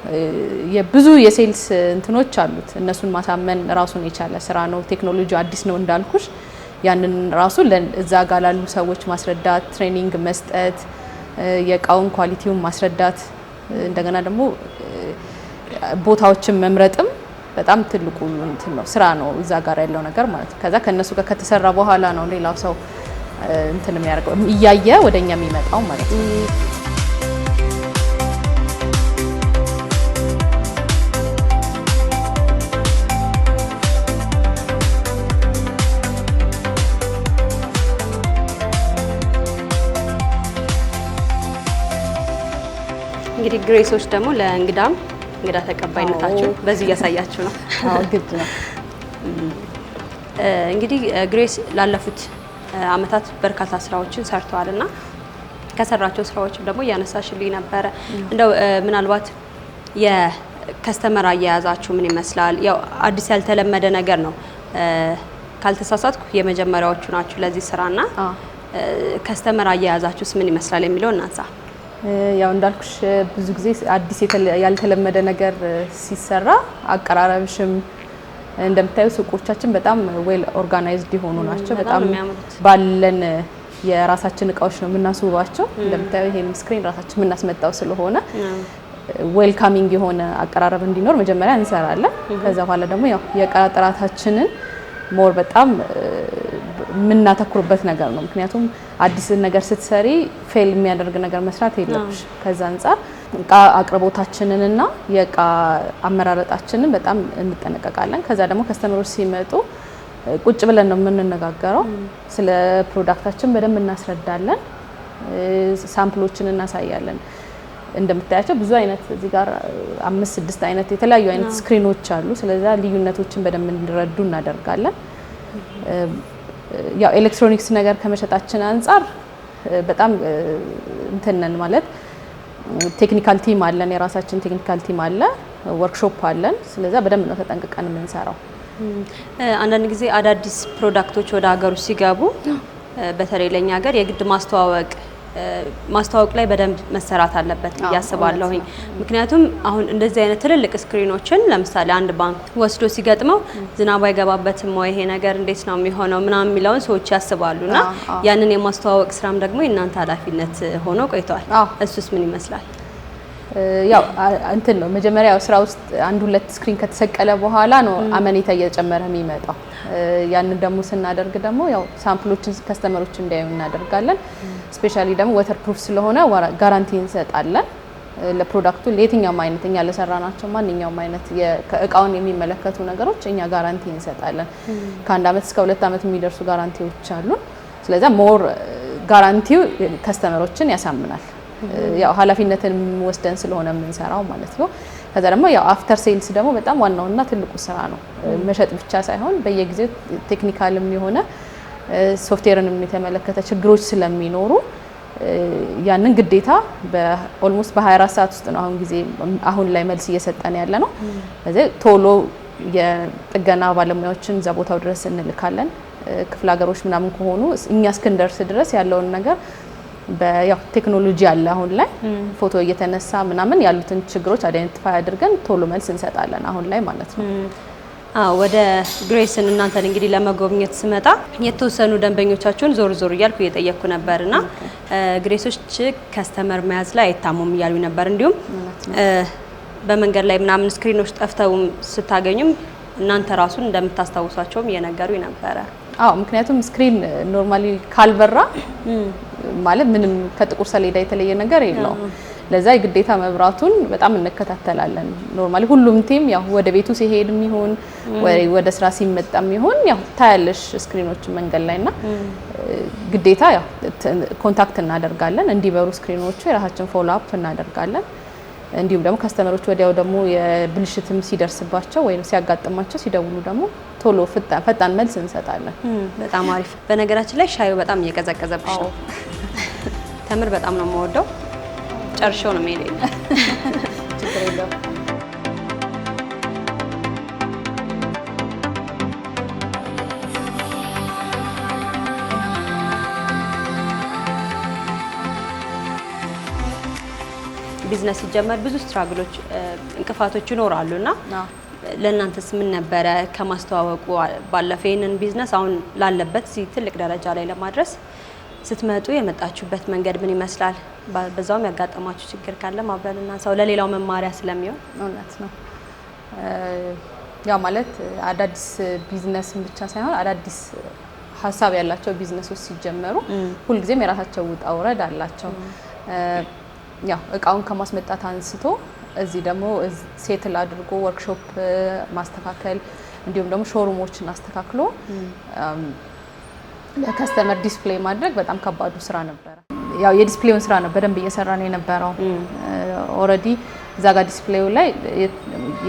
S2: የብዙ የሴልስ እንትኖች አሉት። እነሱን ማሳመን ራሱን የቻለ ስራ ነው። ቴክኖሎጂ አዲስ ነው እንዳልኩሽ፣ ያንን ራሱ እዛ ጋር ላሉ ሰዎች ማስረዳት፣ ትሬኒንግ መስጠት፣ የእቃውን ኳሊቲውን ማስረዳት፣ እንደገና ደግሞ ቦታዎችን መምረጥም በጣም ትልቁ እንትን ነው ስራ ነው እዛ ጋር ያለው ነገር ማለት ነው። ከዛ ከነሱ ጋር ከተሰራ በኋላ ነው ሌላው ሰው እንትን የሚያደርገው እያየ ወደኛ የሚመጣው ማለት ነው።
S1: እንግዲህ ግሬሶች ደግሞ ለእንግዳ ተቀባይነታችሁ በዚህ እያሳያችሁ ነው።
S2: አዎ ግድ ነው።
S1: እንግዲህ ግሬስ ላለፉት አመታት በርካታ ስራዎችን ሰርተዋልና ከሰራቸው ስራዎችም ደግሞ እያነሳሽልኝ ነበረ። እንደው ምናልባት የከስተመር አያያዛችሁ ምን ይመስላል? ያው አዲስ ያልተለመደ ነገር ነው። ካልተሳሳትኩ የመጀመሪያዎቹ ናችሁ ለዚህ ስራና ከስተመር አያያዛችሁስ ምን ይመስላል የሚለው እናንሳ።
S2: ያው እንዳልኩሽ ብዙ ጊዜ አዲስ ያልተለመደ ነገር ሲሰራ አቀራረብሽም እንደምታዩ ሱቆቻችን በጣም ዌል ኦርጋናይዝድ የሆኑ ናቸው። በጣም ባለን የራሳችን እቃዎች ነው የምናስውባቸው። እንደምታዩ ይሄን ስክሪን ራሳችን የምናስመጣው ስለሆነ ዌልካሚንግ የሆነ አቀራረብ እንዲኖር መጀመሪያ እንሰራለን። ከዛ በኋላ ደግሞ ያው የእቃ ጥራታችንን ሞር በጣም የምናተኩርበት ነገር ነው። ምክንያቱም አዲስ ነገር ስትሰሪ ፌል የሚያደርግ ነገር መስራት የለብሽ። ከዛ አንፃር እቃ አቅርቦታችንንና የእቃ አመራረጣችንን በጣም እንጠነቀቃለን። ከዛ ደግሞ ከስተመሮች ሲመጡ ቁጭ ብለን ነው የምንነጋገረው። ስለ ፕሮዳክታችን በደንብ እናስረዳለን። ሳምፕሎችን እናሳያለን። እንደምታያቸው ብዙ አይነት እዚህ ጋር 5-6 አይነት የተለያዩ አይነት ስክሪኖች አሉ። ስለዚህ ልዩነቶችን በደንብ እንዲረዱ እናደርጋለን። ያው ኤሌክትሮኒክስ ነገር ከመሸጣችን አንፃር በጣም እንትነን ማለት ቴክኒካል ቲም አለን፣ የራሳችን ቴክኒካል ቲም አለ፣ ወርክሾፕ አለን። ስለዚህ በደንብ ነው ተጠንቅቀን የምንሰራው።
S1: አንዳንድ ጊዜ አዳዲስ ፕሮዳክቶች ወደ ሀገሩ ሲገቡ በተለይ ለኛ ሀገር የግድ ማስተዋወቅ ማስተዋወቅ ላይ በደንብ መሰራት አለበት ያስባለሁኝ። ምክንያቱም አሁን እንደዚህ አይነት ትልልቅ ስክሪኖችን ለምሳሌ አንድ ባንክ ወስዶ ሲገጥመው ዝናብ አይገባበትም ወይ ይሄ ነገር እንዴት ነው የሚሆነው ምናምን የሚለውን ሰዎች ያስባሉና ያንን የማስተዋወቅ ስራም ደግሞ የእናንተ ኃላፊነት ሆኖ ቆይቷል። እሱስ ምን ይመስላል?
S2: ያው እንትን ነው መጀመሪያ ስራ ውስጥ አንድ ሁለት ስክሪን ከተሰቀለ በኋላ ነው አመኔታ እየጨመረ የሚመጣው። ያንን ደግሞ ስናደርግ ደግሞ ያው ሳምፕሎችን ከስተመሮች እንዲያዩ እናደርጋለን። ስፔሻሊ ደግሞ ወተር ፕሩፍ ስለሆነ ጋራንቲ እንሰጣለን ለፕሮዳክቱ ለየትኛውም አይነት እኛ ለሰራናቸው ማንኛውም አይነት እቃውን የሚመለከቱ ነገሮች እኛ ጋራንቲ እንሰጣለን። ከ1 አመት እስከ 2 አመት የሚደርሱ ጋራንቲዎች አሉ። ስለዚህ ሞር ጋራንቲው ከስተመሮችን ያሳምናል። ያው ኃላፊነትን ወስደን ስለሆነ የምንሰራው ማለት ነው። ከዛ ደግሞ ያው አፍተር ሴልስ ደግሞ በጣም ዋናውና ትልቁ ስራ ነው። መሸጥ ብቻ ሳይሆን በየጊዜው ቴክኒካልም የሆነ ሶፍትዌርንም የተመለከተ ችግሮች ስለሚኖሩ ያንን ግዴታ በኦልሞስት በ24 ሰዓት ውስጥ ነው አሁን ላይ መልስ እየሰጠን ያለ ነው። ስለዚህ ቶሎ የጥገና ባለሙያዎችን እዛ ቦታው ድረስ እንልካለን። ክፍለ ሀገሮች ምናምን ከሆኑ እኛ እስክንደርስ ድረስ ያለውን ነገር በያው ቴክኖሎጂ አለ አሁን ላይ ፎቶ እየተነሳ ምናምን ያሉትን ችግሮች አይደንቲፋይ አድርገን ቶሎ መልስ እንሰጣለን አሁን ላይ ማለት ነው።
S1: ወደ ግሬስን እናንተን እንግዲህ ለመጎብኘት ስመጣ የተወሰኑ ደንበኞቻችሁን ዞር ዞር እያልኩ እየጠየቅኩ ነበርና ግሬሶች ከስተመር መያዝ ላይ አይታሙም እያሉ ነበር። እንዲሁም በመንገድ ላይ ምናምን ስክሪኖች ጠፍተው ስታገኙም እናንተ ራሱን እንደምታስታውሷቸውም እየነገሩ ነበረ።
S2: ምክንያቱም ስክሪን ኖርማሊ ካልበራ ማለት ምንም ከጥቁር ሰሌዳ የተለየ ነገር የለው። ለዛ የግዴታ መብራቱን በጣም እንከታተላለን። ኖርማሊ ሁሉም ቲም ያው ወደ ቤቱ ሲሄድም ይሁን ወደ ስራ ሲመጣም ይሁን ያው ታያለሽ ስክሪኖች መንገድ ላይና ግዴታ ያው ኮንታክት እናደርጋለን እንዲበሩ ስክሪኖቹ የራሳችን ፎሎ አፕ እናደርጋለን። እንዲሁም ደግሞ ከስተመሮች ወዲያው ደግሞ የብልሽትም ሲደርስባቸው ወይም ሲያጋጥማቸው ሲደውሉ ደግሞ ቶሎ ፈጣን መልስ እንሰጣለን።
S1: በጣም አሪፍ። በነገራችን ላይ ሻዩ በጣም እየቀዘቀዘብሽ ነው። ተምር በጣም ነው የምወደው። ጨርሼው ነው የምሄደው።
S2: ችግር የለውም።
S1: ቢዝነስ ሲጀመር ብዙ ስትራግሎች እንቅፋቶች ይኖራሉና ለእናንተስ ምን ነበረ? ከማስተዋወቁ ባለፈ ይሄንን ቢዝነስ አሁን ላለበት ትልቅ ደረጃ ላይ ለማድረስ ስትመጡ የመጣችሁበት መንገድ ምን ይመስላል? በዛውም ያጋጠማችሁ ችግር ካለ ማብረርና ሰው ለሌላው መማሪያ ስለሚሆን።
S2: እውነት ነው። ያው ማለት አዳዲስ ቢዝነስን ብቻ ሳይሆን አዳዲስ ሀሳብ ያላቸው ቢዝነሶች ሲጀመሩ ሁልጊዜም የራሳቸው ውጣ ውረድ አላቸው። ያው እቃውን ከማስመጣት አንስቶ እዚህ ደግሞ ሴትል አድርጎ ወርክሾፕ ማስተካከል እንዲሁም ደግሞ ሾሩሞችን አስተካክሎ ለከስተመር ዲስፕሌይ ማድረግ በጣም ከባዱ ስራ ነበረ። ያው የዲስፕሌውን ስራ ነው በደንብ እየሰራን የነበረው። ኦሬዲ እዛ ጋር ዲስፕሌዩ ላይ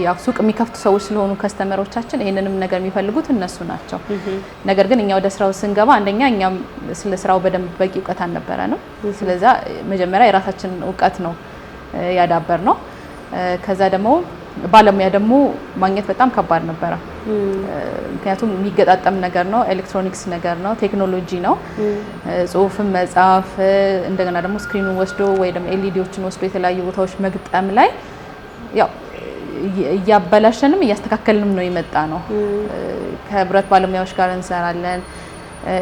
S2: ያው ሱቅ የሚከፍቱ ሰዎች ስለሆኑ ከስተመሮቻችን ይሄንንም ነገር የሚፈልጉት እነሱ ናቸው። ነገር ግን እኛ ወደ ስራው ስንገባ አንደኛ እኛም ስለ ስራው በደንብ በቂ እውቀት አልነበረንም። ስለዛ መጀመሪያ የራሳችን እውቀት ነው ያዳበር ነው። ከዛ ደግሞ ባለሙያ ደግሞ ማግኘት በጣም ከባድ ነበረ። ምክንያቱም የሚገጣጠም ነገር ነው፣ ኤሌክትሮኒክስ ነገር ነው፣ ቴክኖሎጂ ነው። ጽሁፍን መጻፍ እንደገና ደግሞ ስክሪኑን ወስዶ ወይ ደግሞ ኤልኢዲዎችን ወስዶ የተለያዩ ቦታዎች መግጠም ላይ ያው እያበላሸንም እያስተካከልንም ነው የመጣ ነው። ከብረት ባለሙያዎች ጋር እንሰራለን።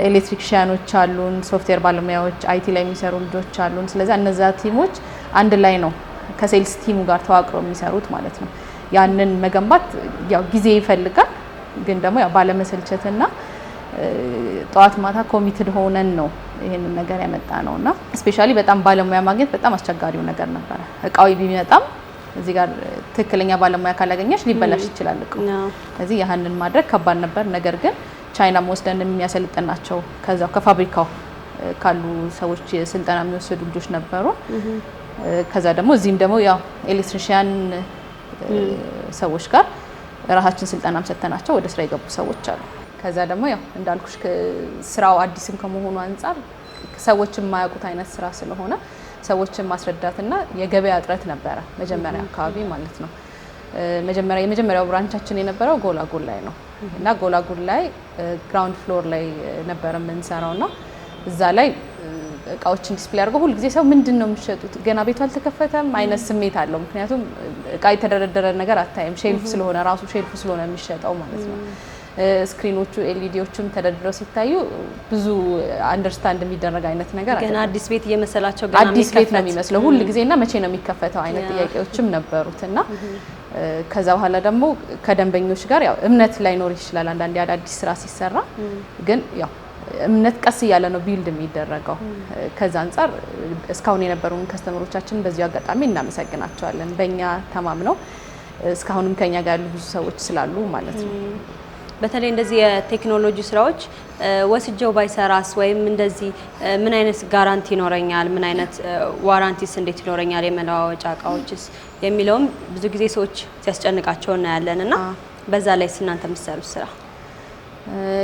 S2: ኤሌክትሪክሺያኖች አሉን፣ ሶፍትዌር ባለሙያዎች፣ አይቲ ላይ የሚሰሩ ልጆች አሉን። ስለዚህ እነዛ ቲሞች አንድ ላይ ነው ከሴልስ ቲሙ ጋር ተዋቅረው የሚሰሩት ማለት ነው። ያንን መገንባት ያው ጊዜ ይፈልጋል፣ ግን ደግሞ ያው ባለመሰልቸትና ጠዋት ማታ ኮሚትድ ሆነን ነው ይሄንን ነገር ያመጣ ነውና ስፔሻሊ በጣም ባለሙያ ማግኘት በጣም አስቸጋሪው ነገር ነበረ። እቃው ቢመጣም እዚህ ጋር ትክክለኛ ባለሙያ ካላገኘሽ ሊበላሽ ይችላል እቃው። ስለዚህ ያንን ማድረግ ከባድ ነበር። ነገር ግን ቻይና ወስደን የሚያሰልጥናቸው ከዛው ከፋብሪካው ካሉ ሰዎች ስልጠና የሚወስዱ ልጆች ነበሩ። ከዛ ደግሞ እዚህም ደግሞ ያው ኤሌክትሪሺያን ሰዎች ጋር ራሳችን ስልጠናም ሰጥተናቸው ወደ ስራ የገቡ ሰዎች አሉ። ከዛ ደግሞ ያው እንዳልኩሽ ስራው አዲስም ከመሆኑ አንፃር ሰዎችን የማያውቁት አይነት ስራ ስለሆነ ሰዎችን ማስረዳትና የገበያ እጥረት ነበረ መጀመሪያ አካባቢ ማለት ነው። የመጀመሪያው ብራንቻችን የነበረው ጎላጉል ላይ ነው እና ጎላጉል ላይ ግራውንድ ፍሎር ላይ ነበር የምንሰራውና እዛ ላይ እቃዎችን ዲስፕሌይ አድርገው ሁሉ ጊዜ ሰው ምንድነው የሚሸጡት ገና ቤቱ አልተከፈተም አይነት ስሜት አለው። ምክንያቱም እቃ የተደረደረ ነገር አታይም፣ ሼልፍ ስለሆነ ራሱ ሼልፍ ስለሆነ የሚሸጠው ማለት ነው። ስክሪኖቹ ኤልኢዲዎቹም ተደርድረው ሲታዩ ብዙ አንደርስታንድ የሚደረግ አይነት ነገር
S1: ገና አዲስ ቤት እየመሰላቸው ገና
S2: አዲስ ቤት ነው የሚመስለው ሁሉ ጊዜና መቼ ነው የሚከፈተው አይነት ጥያቄዎችም ነበሩትና ከዛ በኋላ ደግሞ ከደንበኞች ጋር ያው እምነት ላይኖር ይችላል አንዳንዴ አዲስ ስራ ሲሰራ፣ ግን ያው እምነት ቀስ እያለ ነው ቢልድ የሚደረገው። ከዛ አንፃር እስካሁን የነበሩን ከስተመሮቻችን በዚሁ አጋጣሚ እናመሰግናቸዋለን። በእኛ ተማምነው እስካሁንም ከኛ ጋር ያሉ ብዙ ሰዎች ስላሉ ማለት ነው።
S1: በተለይ እንደዚህ የቴክኖሎጂ ስራዎች ወስጀው ባይሰራስ ወይም እንደዚህ ምን አይነት ጋራንቲ ይኖረኛል፣ ምን አይነት ዋራንቲስ እንዴት ይኖረኛል፣ የመለዋወጫ እቃዎችስ የሚለውም ብዙ ጊዜ ሰዎች ሲያስጨንቃቸው እናያለን እና በዛ ላይ እናንተ የምትሰሩት ስራ?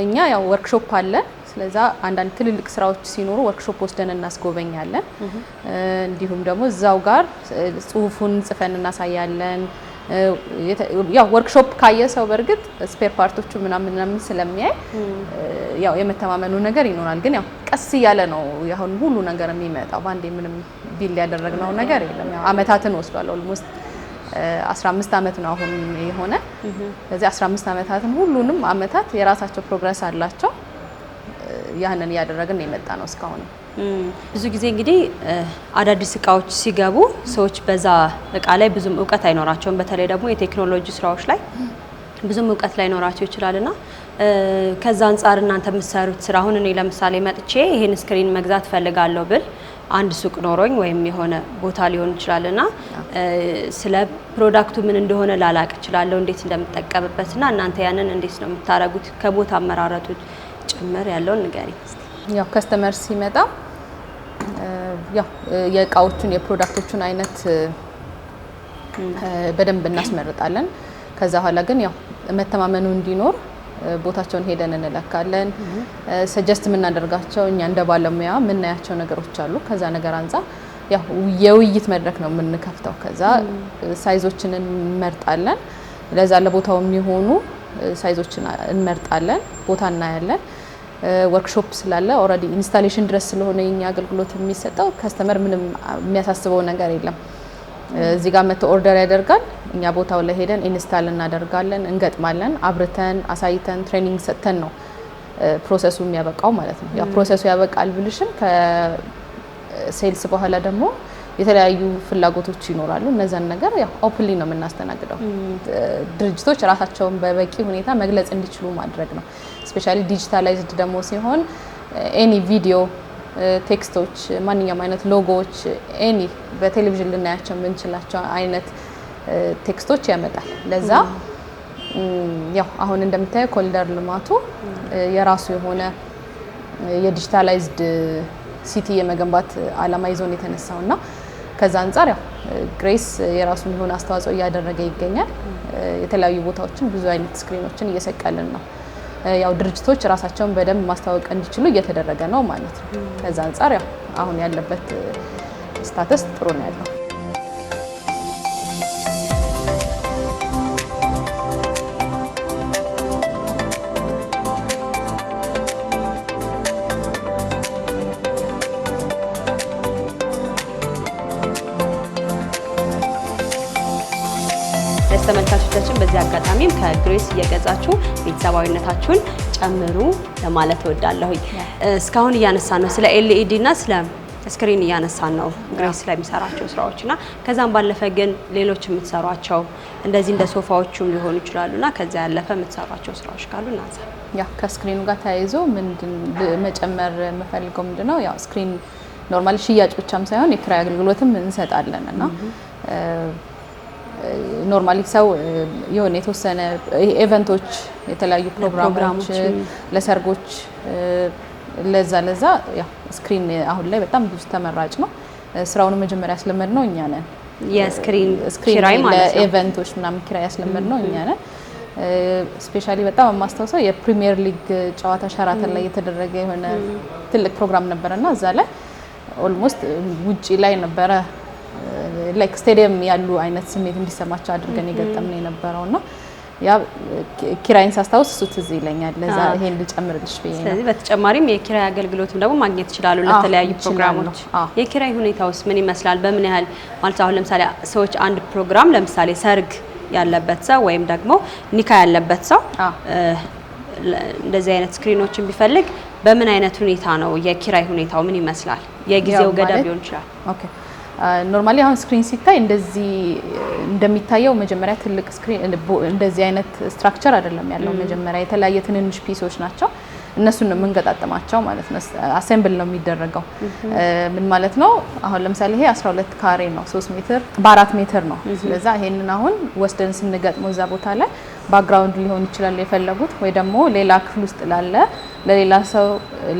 S2: እኛ ያው ወርክሾፕ አለ። ስለዛ አንዳንድ ትልልቅ ስራዎች ሲኖሩ ወርክሾፕ ወስደን እናስጎበኛለን። እንዲሁም ደግሞ እዛው ጋር ጽሁፉን ጽፈን እናሳያለን። ያው ወርክሾፕ ካየ ሰው በርግጥ ስፔር ፓርቶቹ ምናምን ስለሚያይ ያው የመተማመኑ ነገር ይኖራል። ግን ያው ቀስ እያለ ነው ያሁን ሁሉ ነገር የሚመጣው። ባንዴ ምንም ቢል ያደረግነው ነገር የለም። ያው አመታትን ወስዷል። ኦልሞስት 15 አመት ነው አሁን የሆነ። ስለዚህ 15 አመታትን ሁሉንም አመታት የራሳቸው ፕሮግረስ አላቸው። ያንን ያደረግን የመጣ ነው እስካሁን።
S1: ብዙ ጊዜ እንግዲህ አዳዲስ እቃዎች ሲገቡ ሰዎች በዛ እቃ ላይ ብዙም እውቀት አይኖራቸውም። በተለይ ደግሞ የቴክኖሎጂ ስራዎች ላይ ብዙም እውቀት ላይኖራቸው ይችላልና ከዛ አንፃር እናንተ የምትሰሩት ስራ አሁን እኔ ለምሳሌ መጥቼ ይሄን ስክሪን መግዛት ፈልጋለሁ ብል አንድ ሱቅ ኖሮኝ ወይም የሆነ ቦታ ሊሆን ይችላልና ስለ ፕሮዳክቱ ምን እንደሆነ ላላቅ እችላለሁ፣ እንዴት እንደምጠቀምበትና እናንተ ያንን እንዴት ነው የምታረጉት? ከቦታ አመራረቱ ጭምር ያለውን ንገሪኝ።
S2: ያው ከስተመር ሲመጣ ያው የእቃዎቹን የፕሮዳክቶቹን አይነት በደንብ እናስመርጣለን። ከዛ በኋላ ግን ያው መተማመኑ እንዲኖር ቦታቸውን ሄደን እንለካለን። ሰጀስት የምናደርጋቸው እኛ እንደ ባለሙያ የምናያቸው ነገሮች አሉ። ከዛ ነገር አንፃር ያው የውይይት መድረክ ነው የምንከፍተው። ከዛ ሳይዞችን እንመርጣለን። ለዛ ለቦታው የሚሆኑ ሳይዞችን እንመርጣለን፣ ቦታ እናያለን። ወርክሾፕ ስላለ ኦልሬዲ ኢንስታሌሽን ድረስ ስለሆነ የኛ አገልግሎት የሚሰጠው ከስተመር ምንም የሚያሳስበው ነገር የለም። እዚህ ጋር መጥቶ ኦርደር ያደርጋል። እኛ ቦታው ላይ ሄደን ኢንስታል እናደርጋለን፣ እንገጥማለን፣ አብርተን አሳይተን ትሬኒንግ ሰጥተን ነው ፕሮሰሱ የሚያበቃው ማለት ነው። ያው ፕሮሰሱ ያበቃል ብልሽም ከሴልስ በኋላ ደግሞ የተለያዩ ፍላጎቶች ይኖራሉ። እነዛን ነገር ያው ኦፕንሊ ነው የምናስተናግደው። ድርጅቶች ራሳቸውን በበቂ ሁኔታ መግለጽ እንዲችሉ ማድረግ ነው። ስፔሻሊ ዲጂታላይዝድ ደግሞ ሲሆን ኤኒ ቪዲዮ፣ ቴክስቶች፣ ማንኛውም አይነት ሎጎዎች፣ ኤኒ በቴሌቪዥን ልናያቸው የምንችላቸው አይነት ቴክስቶች ያመጣል። ለዛ ያው አሁን እንደምታየው ኮሪደር ልማቱ የራሱ የሆነ የዲጂታላይዝድ ሲቲ የመገንባት አላማ ይዞን የተነሳውና ከዛ አንፃር ያው ግሬስ የራሱን የሆነ አስተዋጽኦ እያደረገ ይገኛል። የተለያዩ ቦታዎችን ብዙ አይነት ስክሪኖችን እየሰቀልን ነው። ያው ድርጅቶች ራሳቸውን በደንብ ማስተዋወቅ እንዲችሉ እየተደረገ ነው ማለት ነው። ከዛ አንፃር ያው አሁን ያለበት ስታተስ ጥሩ ነው ያለው።
S1: ተመልካቾቻችን በዚህ አጋጣሚም ከግሬስ እየገዛችሁ ቤተሰባዊነታችሁን ጨምሩ ለማለት እወዳለሁኝ። እስካሁን እያነሳን ነው ስለ ኤልኢዲ እና ስለ ስክሪን እያነሳን ነው ግሬስ ላይ የሚሰራቸው ስራዎችና ከዛም ባለፈ ግን ሌሎች የምትሰሯቸው እንደዚህ እንደ ሶፋዎችም ሊሆኑ ይችላሉና ከዛ ያለፈ የምትሰሯቸው ስራዎች ካሉ እናንሳ።
S2: ያ ከስክሪኑ ጋር ተያይዞ ምንድን መጨመር የምፈልገው ምንድነው ያው ስክሪን ኖርማሊ ሽያጭ ብቻም ሳይሆን የኪራይ አገልግሎትም እንሰጣለን እና ኖርማሊ ሰው የሆነ የተወሰነ ኢቨንቶች፣ የተለያዩ ፕሮግራሞች፣ ለሰርጎች ለዛ ያው ስክሪን አሁን ላይ በጣም ብዙ ተመራጭ ነው። ስራውን መጀመሪያ ያስለመድነው እኛ ነን።
S1: የስክሪን ኪራይ ማለት ነው።
S2: ለኢቨንቶች ምናምን ኪራይ ያስለመድነው እኛ ነን። ስፔሻሊ በጣም የማስታውሰው የፕሪሚየር ሊግ ጨዋታ ሸራተን ላይ የተደረገ የሆነ ትልቅ ፕሮግራም ነበርና እዛ ላይ ኦልሞስት ውጪ ላይ ነበረ ላይክ ስቴዲየም ያሉ አይነት ስሜት እንዲሰማቸው አድርገን የገጠምን የነበረውና ያ ኪራይን ሳስታውስ እሱ ትዝ ይለኛል። ለዛ ይሄን ልጨምርልሽ ብዬ ነው።
S1: ስለዚህ በተጨማሪም የኪራይ አገልግሎትም ደግሞ ማግኘት ይችላሉ ለተለያዩ ፕሮግራሞች። የኪራይ ሁኔታውስ ምን ይመስላል? በምን ያህል ማለት አሁን ለምሳሌ ሰዎች አንድ ፕሮግራም ለምሳሌ ሰርግ ያለበት ሰው ወይም ደግሞ ኒካ ያለበት ሰው እንደዚህ አይነት ስክሪኖችን ቢፈልግ በምን አይነት ሁኔታ ነው የኪራይ ሁኔታው ምን ይመስላል? የጊዜው ገደብ ሊሆን ይችላል።
S2: ኦኬ ኖርማሊ አሁን ስክሪን ሲታይ እንደዚህ እንደሚታየው መጀመሪያ ትልቅ ስክሪን እንደዚህ አይነት ስትራክቸር አይደለም ያለው። መጀመሪያ የተለያየ ትንንሽ ፒሶች ናቸው። እነሱን ነው የምንገጣጥማቸው ማለት ነው። አሴምብል ነው የሚደረገው። ምን ማለት ነው? አሁን ለምሳሌ ይሄ 12 ካሬ ነው፣ 3 ሜትር በ4 ሜትር ነው። ስለዚህ ይሄንን አሁን ወስደን ስንገጥመው እዛ ቦታ ላይ ባክግራውንድ ሊሆን ይችላል የፈለጉት፣ ወይ ደግሞ ሌላ ክፍል ውስጥ ላለ ለሌላ ሰው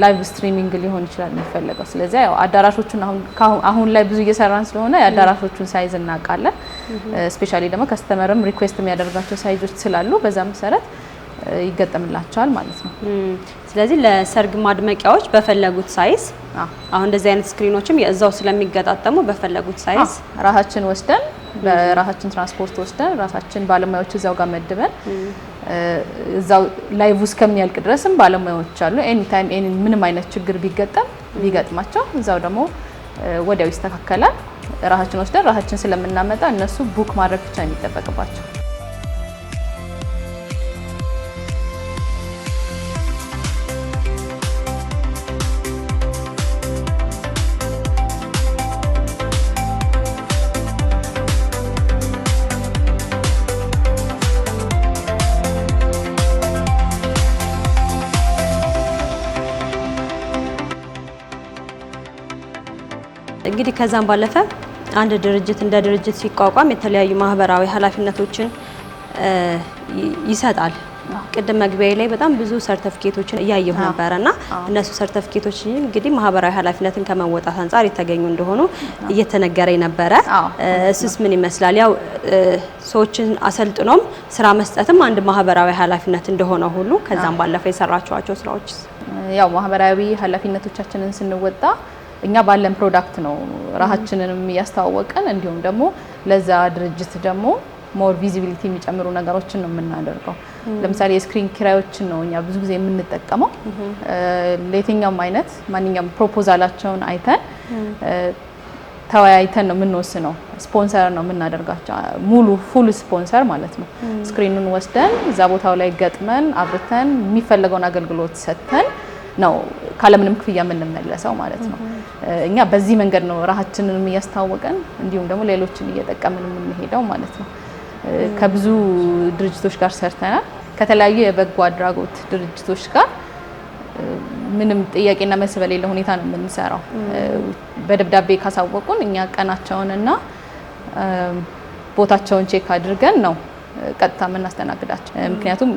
S2: ላይቭ ስትሪሚንግ ሊሆን ይችላል የሚፈልገው። ስለዚህ ያው አዳራሾቹን አሁን ላይ ብዙ እየሰራን ስለሆነ የአዳራሾቹን ሳይዝ እናውቃለን። ስፔሻሊ ደግሞ ከስተመርም ሪኩዌስት የሚያደርጋቸው ሳይዞች ስላሉ በዛ መሰረት ይገጠምላቸዋል ማለት ነው።
S1: ስለዚህ ለሰርግ ማድመቂያዎች በፈለጉት ሳይዝ አሁን እንደዚህ አይነት ስክሪኖችም የዛው ስለሚገጣጠሙ በፈለጉት ሳይዝ
S2: ራሳችን ወስደን በራሳችን ትራንስፖርት ወስደን ራሳችን ባለሙያዎች እዛው ጋር መድበን እዛው ላይቭ እስከሚያልቅ ድረስም ባለሙያዎች አሉ። ኤኒ ታይም ምንም አይነት ችግር ቢገጥማቸው እዛው ደግሞ ወዲያው ይስተካከላል። ራሳችን ወስደን ራሳችን ስለምናመጣ እነሱ ቡክ ማድረግ ብቻ የሚጠበቅባቸው።
S1: እንግዲህ ከዛም ባለፈ አንድ ድርጅት እንደ ድርጅት ሲቋቋም የተለያዩ ማህበራዊ ኃላፊነቶችን ይሰጣል። ቅድም መግቢያ ላይ በጣም ብዙ ሰርቲፊኬቶችን እያየሁ ነበርና እነሱ ሰርቲፊኬቶች እንግዲህ ማህበራዊ ኃላፊነትን ከመወጣት አንፃር የተገኙ እንደሆኑ እየተነገረኝ ነበረ። እሱስ ምን ይመስላል? ያው ሰዎችን አሰልጥኖም ስራ መስጠትም አንድ ማህበራዊ ኃላፊነት እንደሆነ ሁሉ ከዛም ባለፈ የሰራቸዋቸው ስራዎች
S2: ያው ማህበራዊ ኃላፊነቶቻችንን ስንወጣ እኛ ባለን ፕሮዳክት ነው ራሳችንንም ያስተዋወቀን፣ እንዲሁም ደግሞ ለዛ ድርጅት ደግሞ ሞር ቪዚቢሊቲ የሚጨምሩ ነገሮችን ነው የምናደርገው። ለምሳሌ የስክሪን ኪራዮችን ነው እኛ ብዙ ጊዜ የምንጠቀመው። ለየትኛውም አይነት ማንኛውም ፕሮፖዛላቸውን አይተን ተወያይተን ነው የምንወስነው። ስፖንሰር ነው የምናደርጋቸው፣ ሙሉ ፉል ስፖንሰር ማለት ነው። ስክሪኑን ወስደን እዛ ቦታው ላይ ገጥመን አብርተን የሚፈለገውን አገልግሎት ሰጥተን ነው ካለምንም ክፍያ የምንመለሰው ማለት ነው። እኛ በዚህ መንገድ ነው ራሳችንን እያስተዋወቀን እንዲሁም ደግሞ ሌሎችን እየጠቀምን የምንሄደው ማለት ነው። ከብዙ ድርጅቶች ጋር ሰርተናል። ከተለያዩ የበጎ አድራጎት ድርጅቶች ጋር ምንም ጥያቄና መልስ በሌለ ሁኔታ ነው የምንሰራው። በደብዳቤ ካሳወቁን እኛ ቀናቸውንና ቦታቸውን ቼክ አድርገን ነው ቀጥታ የምናስተናግዳቸው። ምክንያቱም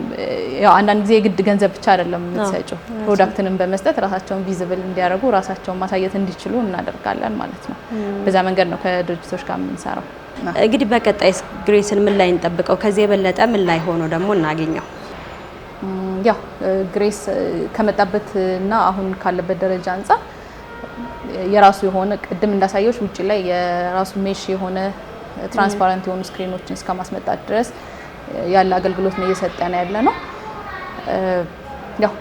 S2: ያው አንዳንድ ጊዜ የግድ ገንዘብ ብቻ አይደለም የምትሰጪው፣ ፕሮዳክትንም በመስጠት ራሳቸውን ቪዚብል እንዲያደርጉ ራሳቸውን ማሳየት እንዲችሉ እናደርጋለን ማለት ነው። በዛ መንገድ ነው ከድርጅቶች ጋር የምንሰራው።
S1: እንግዲህ በቀጣይ ግሬስን ምን ላይ እንጠብቀው? ከዚህ የበለጠ ምን ላይ ሆኖ ደግሞ እናገኘው?
S2: ያው ግሬስ ከመጣበት እና አሁን ካለበት ደረጃ አንጻር የራሱ የሆነ ቅድም እንዳሳየዎች ውጭ ላይ የራሱ ሜሽ የሆነ ትራንስፓረንት የሆኑ ስክሪኖችን እስከ ማስመጣት ድረስ ያለ አገልግሎት ነው እየሰጠን ያለ ነው። ያው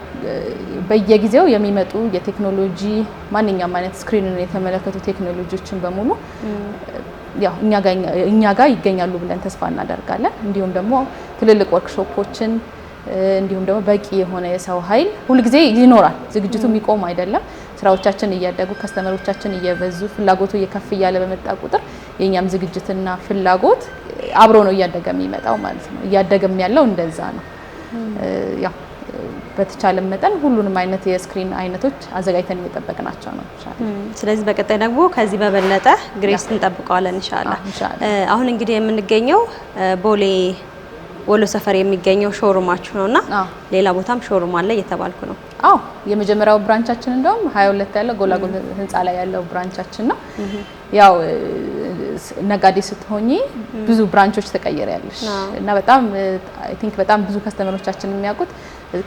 S2: በየጊዜው የሚመጡ የቴክኖሎጂ ማንኛውም አይነት ስክሪንን የተመለከቱ ቴክኖሎጂዎችን በሙሉ ያው እኛ ጋር ይገኛሉ ብለን ተስፋ እናደርጋለን። እንዲሁም ደግሞ ትልልቅ ወርክሾፖችን እንዲሁም ደግሞ በቂ የሆነ የሰው ኃይል ሁልጊዜ ይኖራል። ዝግጅቱ የሚቆም አይደለም። ስራዎቻችን እያደጉ ከስተመሮቻችን እየበዙ ፍላጎቱ እየከፍ እያለ በመጣ ቁጥር የኛም ዝግጅትና ፍላጎት አብሮ ነው እያደገ የሚመጣው ማለት ነው። እያደገም ያለው እንደዛ ነው። ያው በተቻለ መጠን ሁሉንም አይነት የስክሪን አይነቶች አዘጋጅተን እየጠበቅናቸው ነው።
S1: ስለዚህ በቀጣይ ደግሞ ከዚህ በበለጠ ግሬስ እንጠብቀዋለን ኢንሻአላህ። አሁን እንግዲህ የምንገኘው ቦሌ ወሎ ሰፈር የሚገኘው ሾሩማችሁ ነውና ሌላ ቦታም ሾሩም አለ እየተባልኩ ነው።
S2: አዎ የመጀመሪያው ብራንቻችን እንደውም 22 ያለው ጎላጎል ህንጻ ላይ ያለው ብራንቻችን ነው። ያው ነጋዴ ስትሆኚ ብዙ ብራንቾች ተቀየሪያለሽ እና በጣም አይ ቲንክ በጣም ብዙ ከስተመሮቻችን የሚያውቁት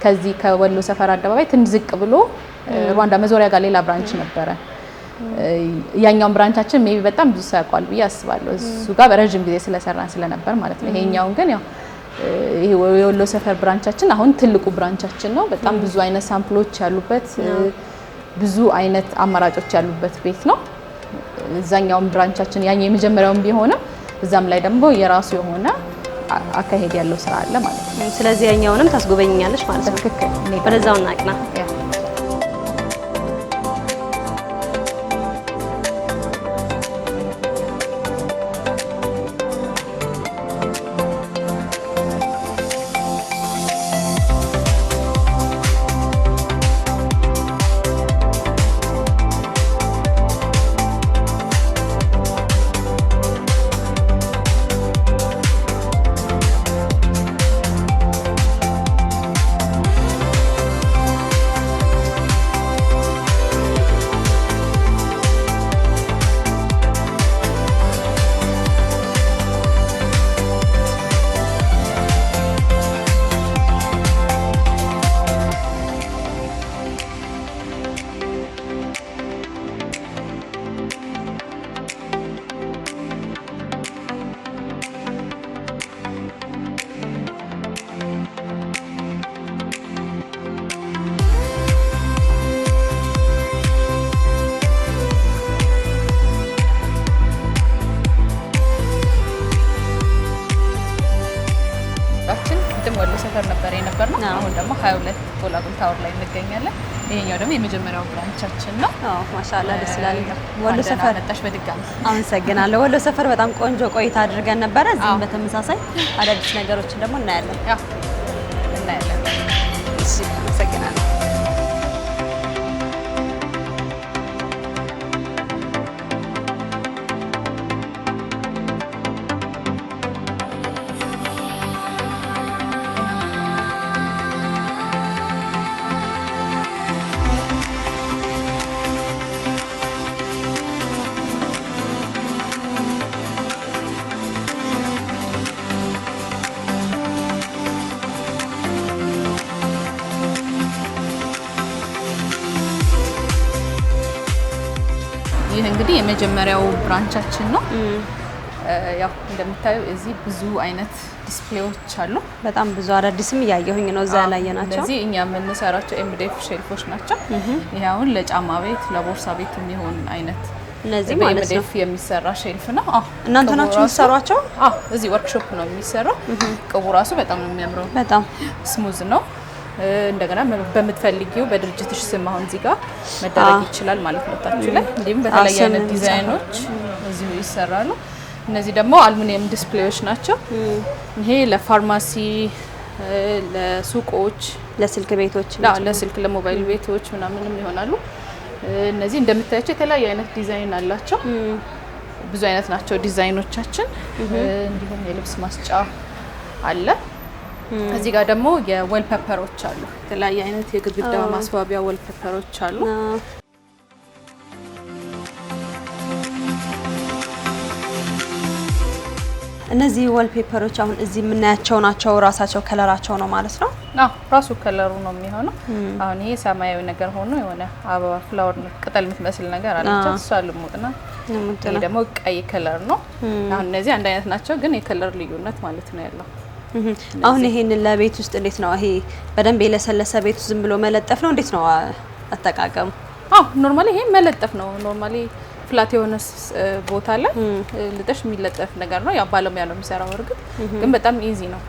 S2: ከዚህ ከወሎ ሰፈር አደባባይ ትንሽ ዝቅ ብሎ ሩዋንዳ መዞሪያ ጋር ሌላ ብራንች ነበረ። ያኛውን ብራንቻችን ሜቢ በጣም ብዙ ሰው ያውቃል ብዬ አስባለሁ። እሱ ጋር በረጅም ጊዜ ስለሰራን ስለነበር ማለት ነው። ይሄኛውን ግን ያው ይሄ የወሎ ሰፈር ብራንቻችን አሁን ትልቁ ብራንቻችን ነው። በጣም ብዙ አይነት ሳምፕሎች ያሉበት ብዙ አይነት አማራጮች ያሉበት ቤት ነው። እዛኛው ብራንቻችን ያኛ የመጀመሪያውም ቢሆንም እዛም ላይ ደግሞ የራሱ የሆነ አካሄድ ያለው ስራ አለ ማለት ነው።
S1: ስለዚህ ያኛውንም ታስጎበኛለሽ ማለት ነው።
S2: ትክክል።
S1: ወደዛው እናቅና።
S2: ወሎ ሰፈር ነበር የነበርነው። አሁን ደግሞ 22 ጎላጉል ታወር ላይ እንገኛለን። ይሄኛው ደግሞ የመጀመሪያው ብራንቻችን ነው።
S1: ማሻአላ ደስ ይላል። ወሎ ሰፈር
S2: መጣሽ በድጋሚ
S1: አመሰግናለሁ። ወሎ ሰፈር በጣም ቆንጆ ቆይታ አድርገን ነበረ። እዚህም በተመሳሳይ አዳዲስ ነገሮችን ደግሞ እናያለን። እሺ አመሰግናለሁ።
S2: ይህ እንግዲህ የመጀመሪያው ብራንቻችን ነው። ያው እንደምታዩ እዚህ ብዙ አይነት ዲስፕሌዎች አሉ።
S1: በጣም ብዙ አዳዲስም እያየሁኝ ነው እዛ ላይ ናቸው።
S2: እዚህ እኛ የምንሰራቸው ኤምዲኤፍ ሼልፎች ናቸው። ይሄ አሁን ለጫማ ቤት ለቦርሳ ቤት የሚሆን አይነት
S1: እነዚህ ማለት ነው
S2: ኤምዲኤፍ የሚሰራ ሼልፍ ነው።
S1: እናንተ ናችሁ የምትሰሯቸው?
S2: እዚህ ወርክሾፕ ነው የሚሰራው። ቅቡ ራሱ በጣም ነው የሚያምረው።
S1: በጣም
S2: ስሙዝ ነው። እንደገና በምትፈልጊው በድርጅትሽ ስም አሁን እዚህ ጋር መደረግ ይችላል ማለት ነው። ታችሁ ላይ እንዲሁም በተለያየ አይነት ዲዛይኖች እዚሁ ይሰራሉ። እነዚህ ደግሞ አሉሚኒየም ዲስፕሌዎች ናቸው። ይሄ ለፋርማሲ፣ ለሱቆች፣
S1: ለስልክ ቤቶች፣
S2: ለስልክ ለሞባይል ቤቶች ምናምንም ይሆናሉ። እነዚህ እንደምታያቸው የተለያየ አይነት ዲዛይን አላቸው። ብዙ አይነት ናቸው ዲዛይኖቻችን። እንዲሁም የልብስ ማስጫ አለ። እዚህ ጋር ደግሞ የወል ፔፐሮች አሉ። የተለያየ አይነት የግድግዳ ማስዋቢያ ወል ፔፐሮች አሉ።
S1: እነዚህ ወል ፔፐሮች አሁን እዚህ የምናያቸው ናቸው። ራሳቸው ከለራቸው ነው ማለት ነው?
S2: ራሱ ከለሩ ነው የሚሆነው። አሁን ይሄ ሰማያዊ ነገር ሆኖ የሆነ አበባ ፍላወር ቅጠል የምትመስል ነገር አለች። እሷ ልሙጥና ይሄ ደግሞ ቀይ ከለር ነው። አሁን እነዚህ አንድ አይነት ናቸው፣ ግን የከለር ልዩነት ማለት ነው ያለው።
S1: አሁን ይሄን ለቤት ውስጥ እንዴት ነው? ይሄ በደንብ የለሰለሰ ቤት ውስጥ ዝም ብሎ መለጠፍ ነው? እንዴት ነው አጠቃቀሙ?
S2: ኖርማሊ ይሄ መለጠፍ ነው። ኖርማሊ ፍላት የሆነ ቦታ ላይ ልጠሽ የሚለጠፍ ነገር ነው። ያው ባለሙያ ነው የሚሰራው። እርግጥ ግን በጣም ኢዚ ነው።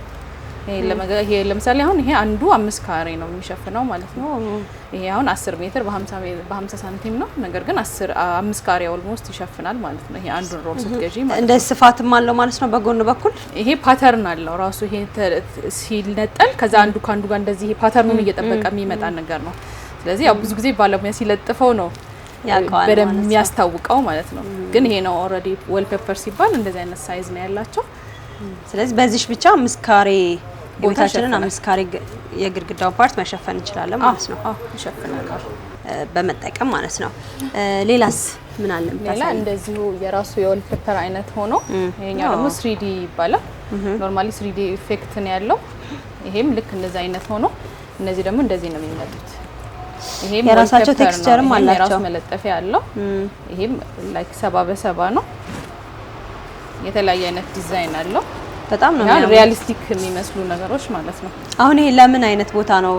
S2: ይሄ ለምሳሌ አሁን ይሄ አንዱ 5 ካሬ ነው የሚሸፍነው ማለት ነው። ይሄ አሁን 10 ሜትር በ50 ሳንቲም ነው። ነገር ግን 5 ካሬ ኦልሞስት ይሸፍናል ማለት ነው። ይሄ አንዱን ሮል ስትገዢ ማለት ነው።
S1: እንደ ስፋትም አለው ማለት ነው። በጎን በኩል
S2: ይሄ ፓተርን አለው ራሱ። ይሄ ሲነጠል ከዛ አንዱ ካንዱ ጋር እንደዚህ ይሄ ፓተርኑን እየጠበቀ የሚመጣ ነገር ነው። ስለዚህ ያው ብዙ ጊዜ ባለሙያ ሲለጥፈው ነው በደንብ የሚያስታውቀው ማለት ነው። ግን ይሄ ነው ኦልሬዲ ወል ፔፐር ሲባል እንደዚህ አይነት ሳይዝ ነው ያላቸው።
S1: ስለዚህ በዚህ ብቻ 5 ካሬ ቤታችንን 5 ካሬ የግድግዳው ፓርት መሸፈን እንችላለን ማለት ነው።
S2: ይሸፍናል
S1: በመጠቀም ማለት ነው። ሌላስ ምን አለ?
S2: ሌላ እንደዚሁ የራሱ የወል ፔፐር አይነት ሆኖ ይሄኛው ደግሞ 3D ይባላል። ኖርማሊ 3D ኢፌክት ነው ያለው። ይሄም ልክ እንደዛ አይነት ሆኖ እነዚህ ደግሞ እንደዚህ ነው የሚመጡት። ይሄም
S1: የራሳቸው ቴክስቸርም አላቸው።
S2: የራሱ መለጠፊያ አለው። ይሄም ላይክ 70 በ70 ነው። የተለያየ አይነት ዲዛይን አለው።
S1: በጣም ነው
S2: ሪያሊስቲክ የሚመስሉ ነገሮች ማለት ነው።
S1: አሁን ይሄ ለምን አይነት ቦታ ነው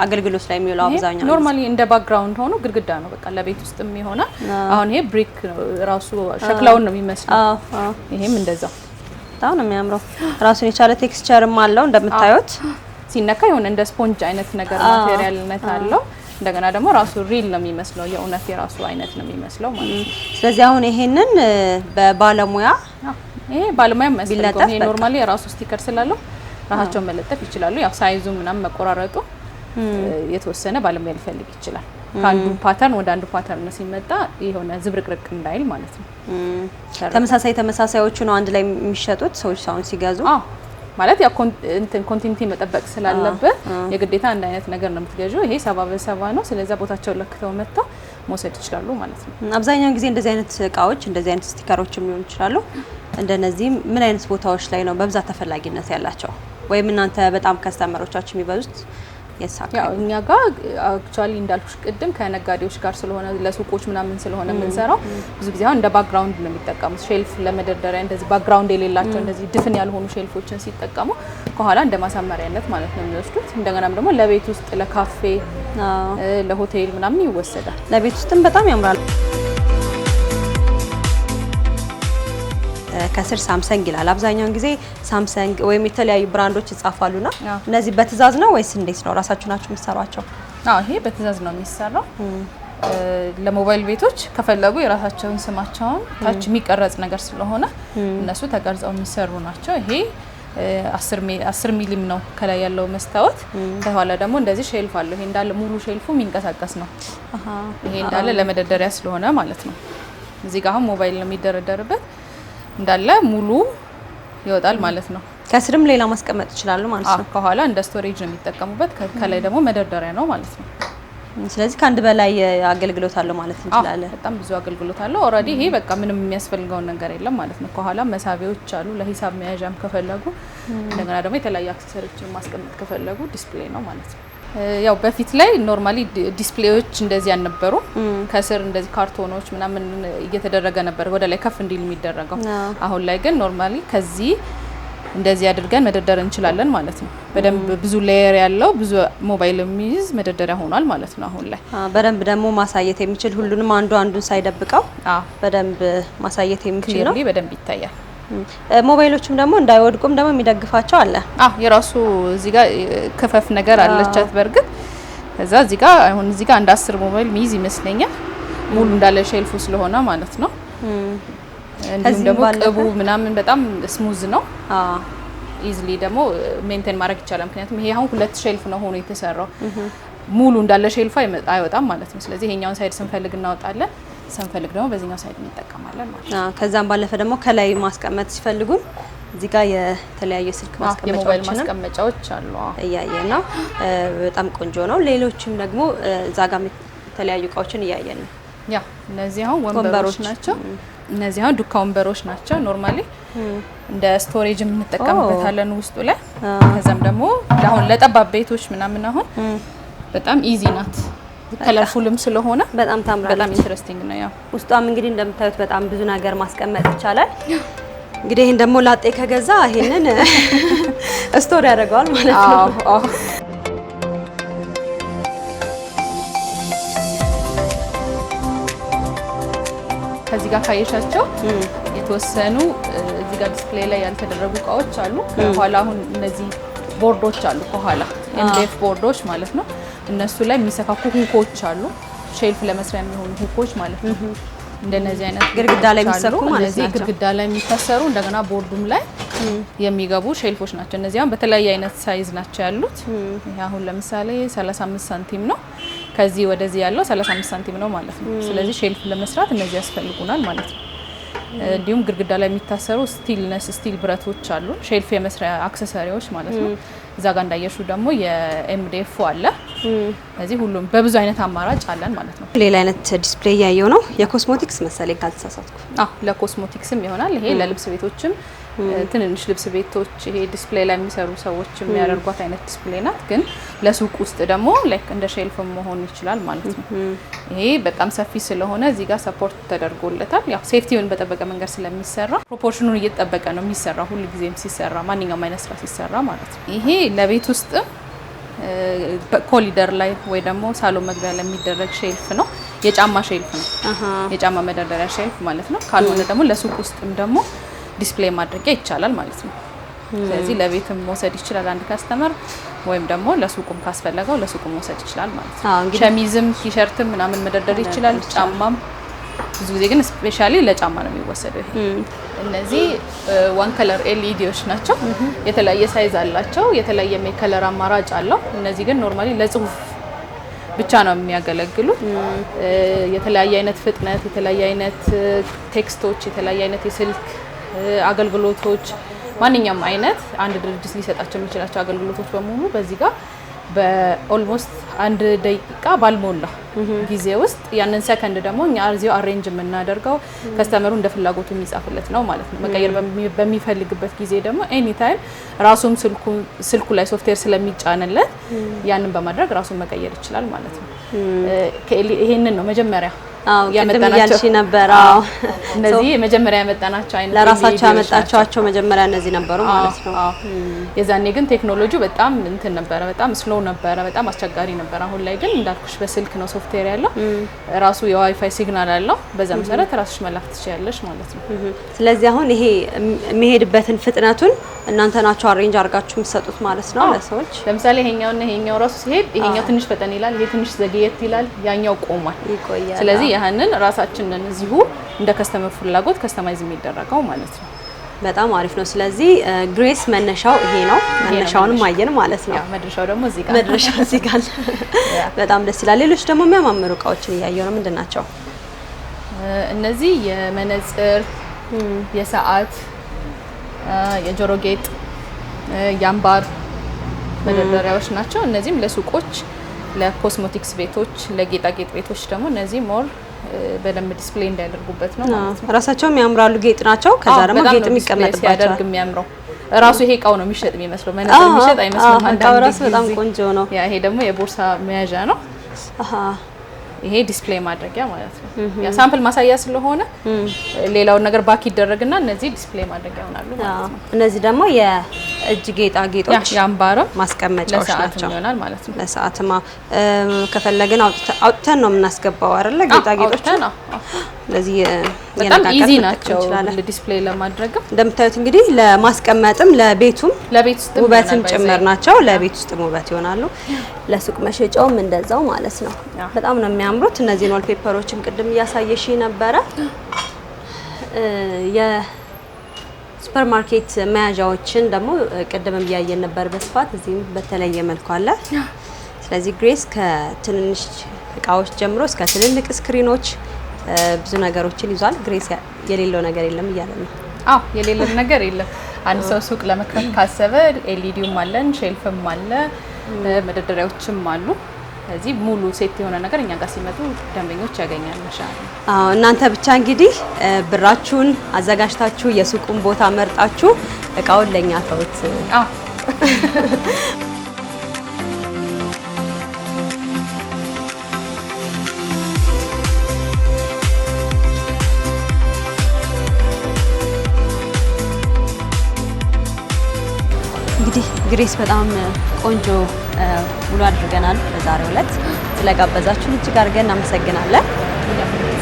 S1: አገልግሎት ላይ የሚውለው? አብዛኛው
S2: ኖርማሊ እንደ ባክግራውንድ ሆኖ ግድግዳ ነው በቃ ለቤት ውስጥም ይሆናል። አሁን ይሄ ብሪክ ራሱ ሸክላውን ነው የሚመስለው። ይሄም እንደዛው
S1: በጣም ነው የሚያምረው። ራሱን የቻለ ቴክስቸርም አለው እንደምታዩት።
S2: ሲነካ የሆነ እንደ ስፖንጅ አይነት ነገር ማቴሪያልነት አለው። እንደገና ደግሞ ራሱ ሪል ነው የሚመስለው፣ የእውነት የራሱ አይነት ነው የሚመስለው ማለት ነው።
S1: ስለዚህ አሁን ይሄንን በባለሙያ
S2: ይሄ ባለሙያ መስለኝ ይሄ ኖርማሊ የራሱ ስቲከር ስላለው ራሳቸውን መለጠፍ ይችላሉ። ያው ሳይዙ ምናምን መቆራረጡ የተወሰነ ባለሙያ ሊፈልግ ይችላል። ከአንዱ ፓተርን ወደ አንዱ ፓተርን ሲመጣ የሆነ ዝብርቅርቅ እንዳይል ማለት ነው።
S1: ተመሳሳዮቹ ነው አንድ ላይ የሚሸጡት ሰዎች ሳይሆን ሲገዙ
S2: ማለት ያው ኮንቲኒቲ መጠበቅ ስላለበት የግዴታ አንድ አይነት ነገር ነው የምትገዢው። ይሄ 70 በ70 ነው። ስለዚህ ቦታቸውን ለክተው መጥተው መውሰድ ይችላሉ ማለት ነው።
S1: አብዛኛውን ጊዜ እንደዚህ አይነት እቃዎች እንደዚህ አይነት ስቲከሮችም ሊሆኑ ይችላሉ። እንደነዚህ ምን አይነት ቦታዎች ላይ ነው በብዛት ተፈላጊነት ያላቸው? ወይም እናንተ በጣም ከስተመሮቻችሁ የሚበዙት
S2: ያው እኛ ጋር አክቹአሊ እንዳልኩሽ ቅድም ከነጋዴዎች ጋር ስለሆነ ለሱቆች ምናምን ስለሆነ የምንሰራው ብዙ ጊዜ አሁን እንደ ባክግራውንድ ነው የሚጠቀሙት። ሼልፍ ለመደርደሪያ እንደዚህ ባክግራውንድ የሌላቸው እንደዚህ ድፍን ያልሆኑ ሼልፎችን ሲጠቀሙ ከኋላ እንደ ማሳመሪያነት ማለት ነው የሚወስዱት። እንደገናም ደግሞ ለቤት ውስጥ ለካፌ፣ ለሆቴል ምናምን ይወሰዳል።
S1: ለቤት ውስጥም በጣም ያምራል። ከስር ሳምሰንግ ይላል። አብዛኛውን ጊዜ ሳምሰንግ ወይም የተለያዩ ብራንዶች ይጻፋሉና እነዚህ በትዕዛዝ ነው ወይስ እንዴት ነው? ራሳችሁ ናችሁ የምትሰሯቸው?
S2: ይሄ በትዕዛዝ ነው የሚሰራው። ለሞባይል ቤቶች ከፈለጉ የራሳቸውን ስማቸውን ታች የሚቀረጽ ነገር ስለሆነ እነሱ ተቀርጸው የሚሰሩ ናቸው። ይሄ 10 ሚሊም ነው ከላይ ያለው መስታወት። ከኋላ ደግሞ እንደዚህ ሼልፍ አለው። ይሄ እንዳለ ሙሉ ሼልፉ የሚንቀሳቀስ ነው። ይሄ እንዳለ ለመደርደሪያ ስለሆነ ማለት ነው። እዚህ ጋር አሁን ሞባይል ነው የሚደረደርበት እንዳለ ሙሉ ይወጣል ማለት ነው።
S1: ከስርም ሌላ ማስቀመጥ ይችላሉ ማለት ነው።
S2: ከኋላ እንደ ስቶሬጅ ነው የሚጠቀሙበት፣ ከላይ ደግሞ መደርደሪያ ነው ማለት ነው።
S1: ስለዚህ ከአንድ በላይ አገልግሎት አለው ማለት እንችላለን።
S2: በጣም ብዙ አገልግሎት አለው። ኦልሬዲ ይሄ በቃ ምንም የሚያስፈልገው ነገር የለም ማለት ነው። ከኋላ መሳቢያዎች አሉ ለሂሳብ መያዣም ከፈለጉ፣ እንደገና ደግሞ የተለያዩ አክሰሰሪዎችን ማስቀመጥ ከፈለጉ ዲስፕሌይ ነው ማለት ነው። ያው በፊት ላይ ኖርማሊ ዲስፕሌዎች እንደዚህ ያልነበሩ ከስር እንደዚህ ካርቶኖች ምናምን እየተደረገ ነበር ወደ ላይ ከፍ እንዲል የሚደረገው። አሁን ላይ ግን ኖርማሊ ከዚህ እንደዚህ አድርገን መደርደር እንችላለን ማለት ነው። በደንብ ብዙ ሌየር ያለው ብዙ ሞባይል የሚይዝ መደርደሪያ ሆኗል ማለት ነው አሁን ላይ።
S1: በደንብ ደግሞ ማሳየት የሚችል ሁሉንም አንዱን ሳይደብቀው በደንብ ማሳየት የሚችል ነው።
S2: በደንብ ይታያል።
S1: ሞባይሎችም ደግሞ እንዳይወድቁም ደግሞ የሚደግፋቸው አለ።
S2: የራሱ እዚህ ጋር ክፈፍ ነገር አለቻት በርግጥ። ከዛ እዚህ ጋር አሁን እዚህ ጋር አንድ 10 ሞባይል ሚይዝ ይመስለኛል ሙሉ እንዳለ ሼልፉ ስለሆነ ማለት ነው። እንዲሁም ደግሞ ቅቡ ምናምን በጣም ስሙዝ ነው። ኢዝሊ ደግሞ ሜንቴን ማድረግ ይቻላል። ምክንያቱም ይሄ አሁን 2 ሼልፍ ነው ሆኖ የተሰራው ሙሉ እንዳለ ሼልፉ አይወጣም ማለት ነው። ስለዚህ ይሄኛውን ሳይድ ስንፈልግ እናወጣለን፣ ስንፈልግ ደግሞ በዚህኛው ሳይድ እንጠቀማለን ማለት ነው።
S1: ከዛም ባለፈ ደግሞ ከላይ ማስቀመጥ ሲፈልጉ እዚህ ጋር የተለያየ ስልክ
S2: ማስቀመጫዎች አሉ።
S1: እያየን ነው። በጣም ቆንጆ ነው። ሌሎችም ደግሞ እዛ ጋር የተለያዩ እቃዎችን እያየን ነው።
S2: እነዚህ አሁን ወንበሮች ናቸው። እነዚህ አሁን ዱካ ወንበሮች ናቸው። ኖርማሊ እንደ ስቶሬጅ የምንጠቀምበታለን ውስጡ ላይ። ከዛም ደግሞ አሁን ለጠባብ ቤቶች ምናምን አሁን በጣም ኢዚ ናት። ከለርፉልም ስለሆነ
S1: በጣም ታምራለች።
S2: በጣም ኢንትረስቲንግ ነው። ያው
S1: ውስጧም እንግዲህ እንደምታዩት በጣም ብዙ ነገር ማስቀመጥ ይቻላል። እንግዲህ ይሄን ደግሞ ላጤ ከገዛ ይሄንን ስቶር ያደርገዋል ማለት ነው። ከዚህ ጋር ካየሻቸው የተወሰኑ እዚህ ጋር ዲስፕሌይ ላይ ያልተደረጉ እቃዎች አሉ። ከኋላ አሁን እነዚህ ቦርዶች አሉ ከኋላ ኤምዲኤፍ ቦርዶች ማለት ነው። እነሱ ላይ የሚሰካኩ ሁኮች አሉ። ሼልፍ ለመስሪያ የሚሆኑ ሁኮች ማለት ነው። እንደነዚህ አይነት ግድግዳ ላይ የሚሰሩ ማለት ነው።
S2: ግድግዳ ላይ የሚታሰሩ እንደገና ቦርዱም ላይ የሚገቡ ሼልፎች ናቸው። እነዚህ አሁን በተለያየ አይነት ሳይዝ ናቸው ያሉት። ይሄ አሁን ለምሳሌ 35 ሳንቲም ነው። ከዚህ ወደዚህ ያለው 35 ሳንቲም ነው ማለት ነው። ስለዚህ ሼልፍ ለመስራት እነዚህ ያስፈልጉናል ማለት ነው። እንዲሁም ግድግዳ ላይ የሚታሰሩ ስቲል ብረቶች አሉ። ሼልፍ የመስሪያ አክሰሰሪዎች ማለት ነው። እዛ ጋር እንዳየሹ ደግሞ የኤምዲኤፍ አለ። ስለዚህ ሁሉም በብዙ አይነት አማራጭ አለን ማለት ነው።
S1: ሌላ አይነት ዲስፕሌይ ያየው ነው የኮስሞቲክስ መሰለኝ ካልተሳሳትኩ።
S2: ለኮስሞቲክስም ይሆናል። ይሄ ለልብስ ቤቶችም ትንንሽ ልብስ ቤቶች ይሄ ዲስፕሌይ ላይ የሚሰሩ ሰዎች የሚያደርጓት አይነት ዲስፕሌይ ናት። ግን ለሱቅ ውስጥ ደግሞ ላይክ እንደ ሼልፍ መሆን ይችላል ማለት ነው። ይሄ በጣም ሰፊ ስለሆነ እዚህ ጋር ሰፖርት ተደርጎለታል። ያው ሴፍቲውን በጠበቀ መንገድ ስለሚሰራ ፕሮፖርሽኑን እየተጠበቀ ነው የሚሰራ ሁሉ ጊዜም ሲሰራ ማንኛውም አይነት ስራ ሲሰራ ማለት ነው። ይሄ ለቤት ውስጥ ኮሊደር ላይ ወይ ደግሞ ሳሎን መግቢያ ላይ የሚደረግ ሼልፍ ነው። የጫማ ሼልፍ ነው። የጫማ መደርደሪያ ሼልፍ ማለት ነው። ካልሆነ ደግሞ ለሱቅ ውስጥም ደግሞ ዲስፕሌይ ማድረጊያ ይቻላል ማለት ነው። ስለዚህ ለቤትም መውሰድ ይችላል አንድ ካስተመር ወይም ደግሞ ለሱቁም ካስፈለገው ለሱቁም መውሰድ ይችላል ማለት ነው። ሸሚዝም ቲሸርትም ምናምን መደርደር ይችላል። ጫማም ብዙ ጊዜ ግን ስፔሻሊ ለጫማ ነው የሚወሰደው። ይሄ እነዚህ ዋን ከለር ኤልኢዲዎች ናቸው። የተለያየ ሳይዝ አላቸው። የተለያየ ከለር አማራጭ አለው። እነዚህ ግን ኖርማሊ ለጽሁፍ ብቻ ነው የሚያገለግሉት። የተለያየ አይነት ፍጥነት፣ የተለያየ አይነት ቴክስቶች፣ የተለያየ አይነት የስልክ አገልግሎቶች ማንኛውም አይነት አንድ ድርጅት ሊሰጣቸው የሚችላቸው አገልግሎቶች በሙሉ በዚህ ጋር በኦልሞስት 1 ደቂቃ ባልሞላ ጊዜ ውስጥ ያንን ሰከንድ ደግሞ እኛ እዚሁ አሬንጅ የምናደርገው ከስተመሩ እንደ ፍላጎቱ የሚጻፍለት ነው ማለት ነው። መቀየር በሚፈልግበት ጊዜ ደግሞ ኤኒ ታይም ራሱም ስልኩ ላይ ሶፍትዌር ስለሚጫንለት ያንን በማድረግ ራሱን መቀየር ይችላል ማለት ነው። ይሄንን ነው መጀመሪያ
S1: ያመጣናቸው ነበር።
S2: እነዚህ መጀመሪያ ያመጣናቸው አይነት
S1: ለራሳቸው ያመጣቸው መጀመሪያ እነዚህ ነበሩ ማለት ነው።
S2: የዛኔ ግን ቴክኖሎጂው በጣም እንትን ነበረ፣ በጣም ስሎው ነበረ፣ በጣም አስቸጋሪ ነበር። አሁን ላይ ግን እንዳልኩሽ በስልክ ነው ሶፍትዌር ያለው፣ ራሱ የዋይፋይ ሲግናል አለው። በዛ መሰረት ራስሽ መላክ ትችያለሽ ማለት ነው።
S1: ስለዚህ አሁን ይሄ የሚሄድበትን ፍጥነቱን እናንተ ናችሁ አሬንጅ አድርጋችሁ የምትሰጡት ማለት ነው ለሰዎች።
S2: ለምሳሌ ይሄኛው ራሱ ሲሄድ ይሄኛው ትንሽ ፈጠን ይላል፣ ይሄ ትንሽ ዘግየት ይላል፣ ያኛው ቆሟል፣
S1: ይቆያል።
S2: ስለዚህ ያንን ራሳችንን እዚሁ እንደ ከስተመር ፍላጎት ከስተማይዝ የሚደረገው ማለት ነው።
S1: በጣም አሪፍ ነው። ስለዚህ ግሬስ መነሻው ይሄ ነው። መነሻውንም አየን ማለት ነው።
S2: መድረሻው ደግሞ እዚህ ጋር
S1: መድረሻው እዚህ ጋር በጣም ደስ ይላል። ሌሎች ደግሞ የሚያማምሩ እቃዎችን እያየሁ ነው። ምንድን ናቸው
S2: እነዚህ? የመነጽር፣ የሰዓት፣ የጆሮ ጌጥ፣ የአምባር መደርደሪያዎች ናቸው። እነዚህም ለሱቆች፣ ለኮስሞቲክስ ቤቶች፣ ለጌጣጌጥ ቤቶች ደግሞ እነዚህ ሞር በደንብ ዲስፕሌይ እንዳያደርጉበት ነው ማለት ነው።
S1: ራሳቸውም ያምራሉ፣ ጌጥ ናቸው። ከዛ ደግሞ ጌጥ የሚቀመጥባቸው
S2: ያደርግ የሚያምረው ራሱ ይሄ እቃው ነው የሚሸጥ የሚመስለው። መነጽር የሚሸጥ አይመስልም።
S1: አንዳንድ ራሱ በጣም ቆንጆ ነው።
S2: ያ ይሄ ደግሞ የቦርሳ መያዣ ነው። ይሄ ዲስፕሌይ ማድረጊያ ማለት ነው። ያ ሳምፕል ማሳያ ስለሆነ ሌላውን ነገር ባክ ይደረግና እነዚህ ዲስፕሌይ ማድረጊያ ይሆናሉ ማለት ነው።
S1: እነዚህ ደግሞ የእጅ ጌጣጌጦች
S2: የአምባርም
S1: ማስቀመጫዎች ናቸው
S2: ይሆናል ማለት ነው።
S1: ለሰዓትማ ከፈለግን አውጥተን ነው የምናስገባው አይደለ? ጌጣጌጦች ስለዚህ
S2: በጣም ኢዚ ናቸው ለዲስፕሌይ ለማድረግ።
S1: እንደምታዩት እንግዲህ ለማስቀመጥም ለቤቱም
S2: ለቤት ውስጥ
S1: ውበትም ጭምር ናቸው። ለቤት ውስጥ ውበት ይሆናሉ። ለሱቅ መሸጫውም እንደዛው ማለት ነው። በጣም ነው የሚያምሩት። እነዚህ ኖል ፔፐሮችም ቅድም እያሳየሽ ነበረ። የሱፐር ማርኬት መያዣዎችን ደግሞ ቅድም እያየን ነበር በስፋት። እዚህም በተለየ መልኩ አለ። ስለዚህ ግሬስ ከትንንሽ እቃዎች ጀምሮ እስከ ትልልቅ ስክሪኖች ብዙ ነገሮችን ይዟል። ግሬስ የሌለው ነገር የለም እያለ ነው።
S2: አዎ የሌለው ነገር የለም። አንድ ሰው ሱቅ ለመክፈት ካሰበ ኤልኢዲውም አለን፣ ሼልፍም አለ፣ መደርደሪያዎችም አሉ። ስለዚህ ሙሉ ሴት የሆነ ነገር እኛ ጋር ሲመጡ ደንበኞች ያገኛሉ።
S1: አዎ እናንተ ብቻ እንግዲህ ብራችሁን አዘጋጅታችሁ የሱቁን ቦታ መርጣችሁ እቃውን ለኛ ተውት።
S2: አዎ
S1: እንግዲህ ግሬስ በጣም ቆንጆ ውሎ አድርገናል በዛሬው ዕለት። ስለጋበዛችሁን እጅግ አድርገን እናመሰግናለን።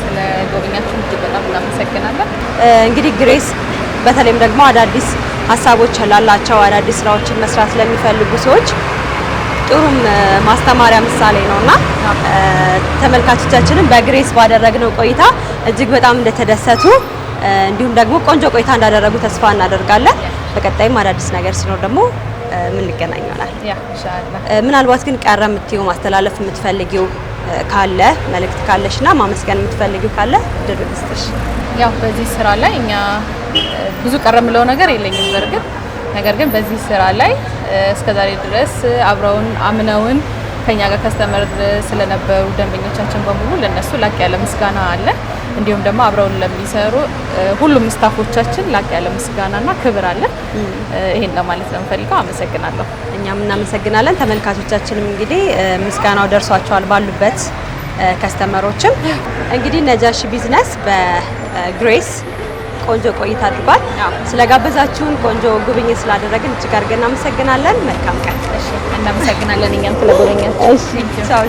S2: ስለ ጎብኛችሁን እጅግ በጣም እናመሰግናለን።
S1: እንግዲህ ግሬስ በተለይም ደግሞ አዳዲስ ሀሳቦች ላላቸው አዳዲስ ስራዎችን መስራት ለሚፈልጉ ሰዎች ጥሩም ማስተማሪያ ምሳሌ ነውና ተመልካቾቻችንን በግሬስ ባደረግነው ቆይታ እጅግ በጣም እንደተደሰቱ እንዲሁም ደግሞ ቆንጆ ቆይታ እንዳደረጉ ተስፋ እናደርጋለን። በቀጣይም አዳዲስ ነገር ሲኖር ደግሞ ምን እንገናኝ ይሆናል።
S2: ኢንሻአላህ።
S1: ምናልባት ግን ቀረ የምትይው ማስተላለፍ የምትፈልጊው ካለ መልእክት ካለሽና ማመስገን የምትፈልጊው ካለ እድል ልስጥሽ።
S2: ያው በዚህ ስራ ላይ እኛ ብዙ ቀረ የምለው ነገር የለኝም በእርግጥ። ነገር ግን በዚህ ስራ ላይ እስከዛሬ ድረስ አብረውን አምነውን ከኛ ጋር ከስተመር ስለነበሩ ደንበኞቻችን በሙሉ ለነሱ ላቅ ያለ ምስጋና አለ። እንዲሁም ደግሞ አብረውን ለሚሰሩ ሁሉም ስታፎቻችን ላቅ ያለ ምስጋናና ክብር አለ። ይሄን ለማለት ነው የምፈልገው። አመሰግናለሁ።
S1: እኛም እናመሰግናለን። ተመልካቾቻችንም እንግዲህ ምስጋናው ደርሷቸዋል ባሉበት ከስተመሮችም። እንግዲህ ነጃሺ ቢዝነስ በግሬስ ቆንጆ ቆይታ አድርጓል። ስለጋበዛችሁን ቆንጆ ጉብኝት ስላደረግን እጅግ አድርገን እናመሰግናለን። መልካም ቀን።
S2: እሺ፣ እናመሰግናለን እኛም ስለጎበኛችሁ።
S1: እሺ፣ ቻው።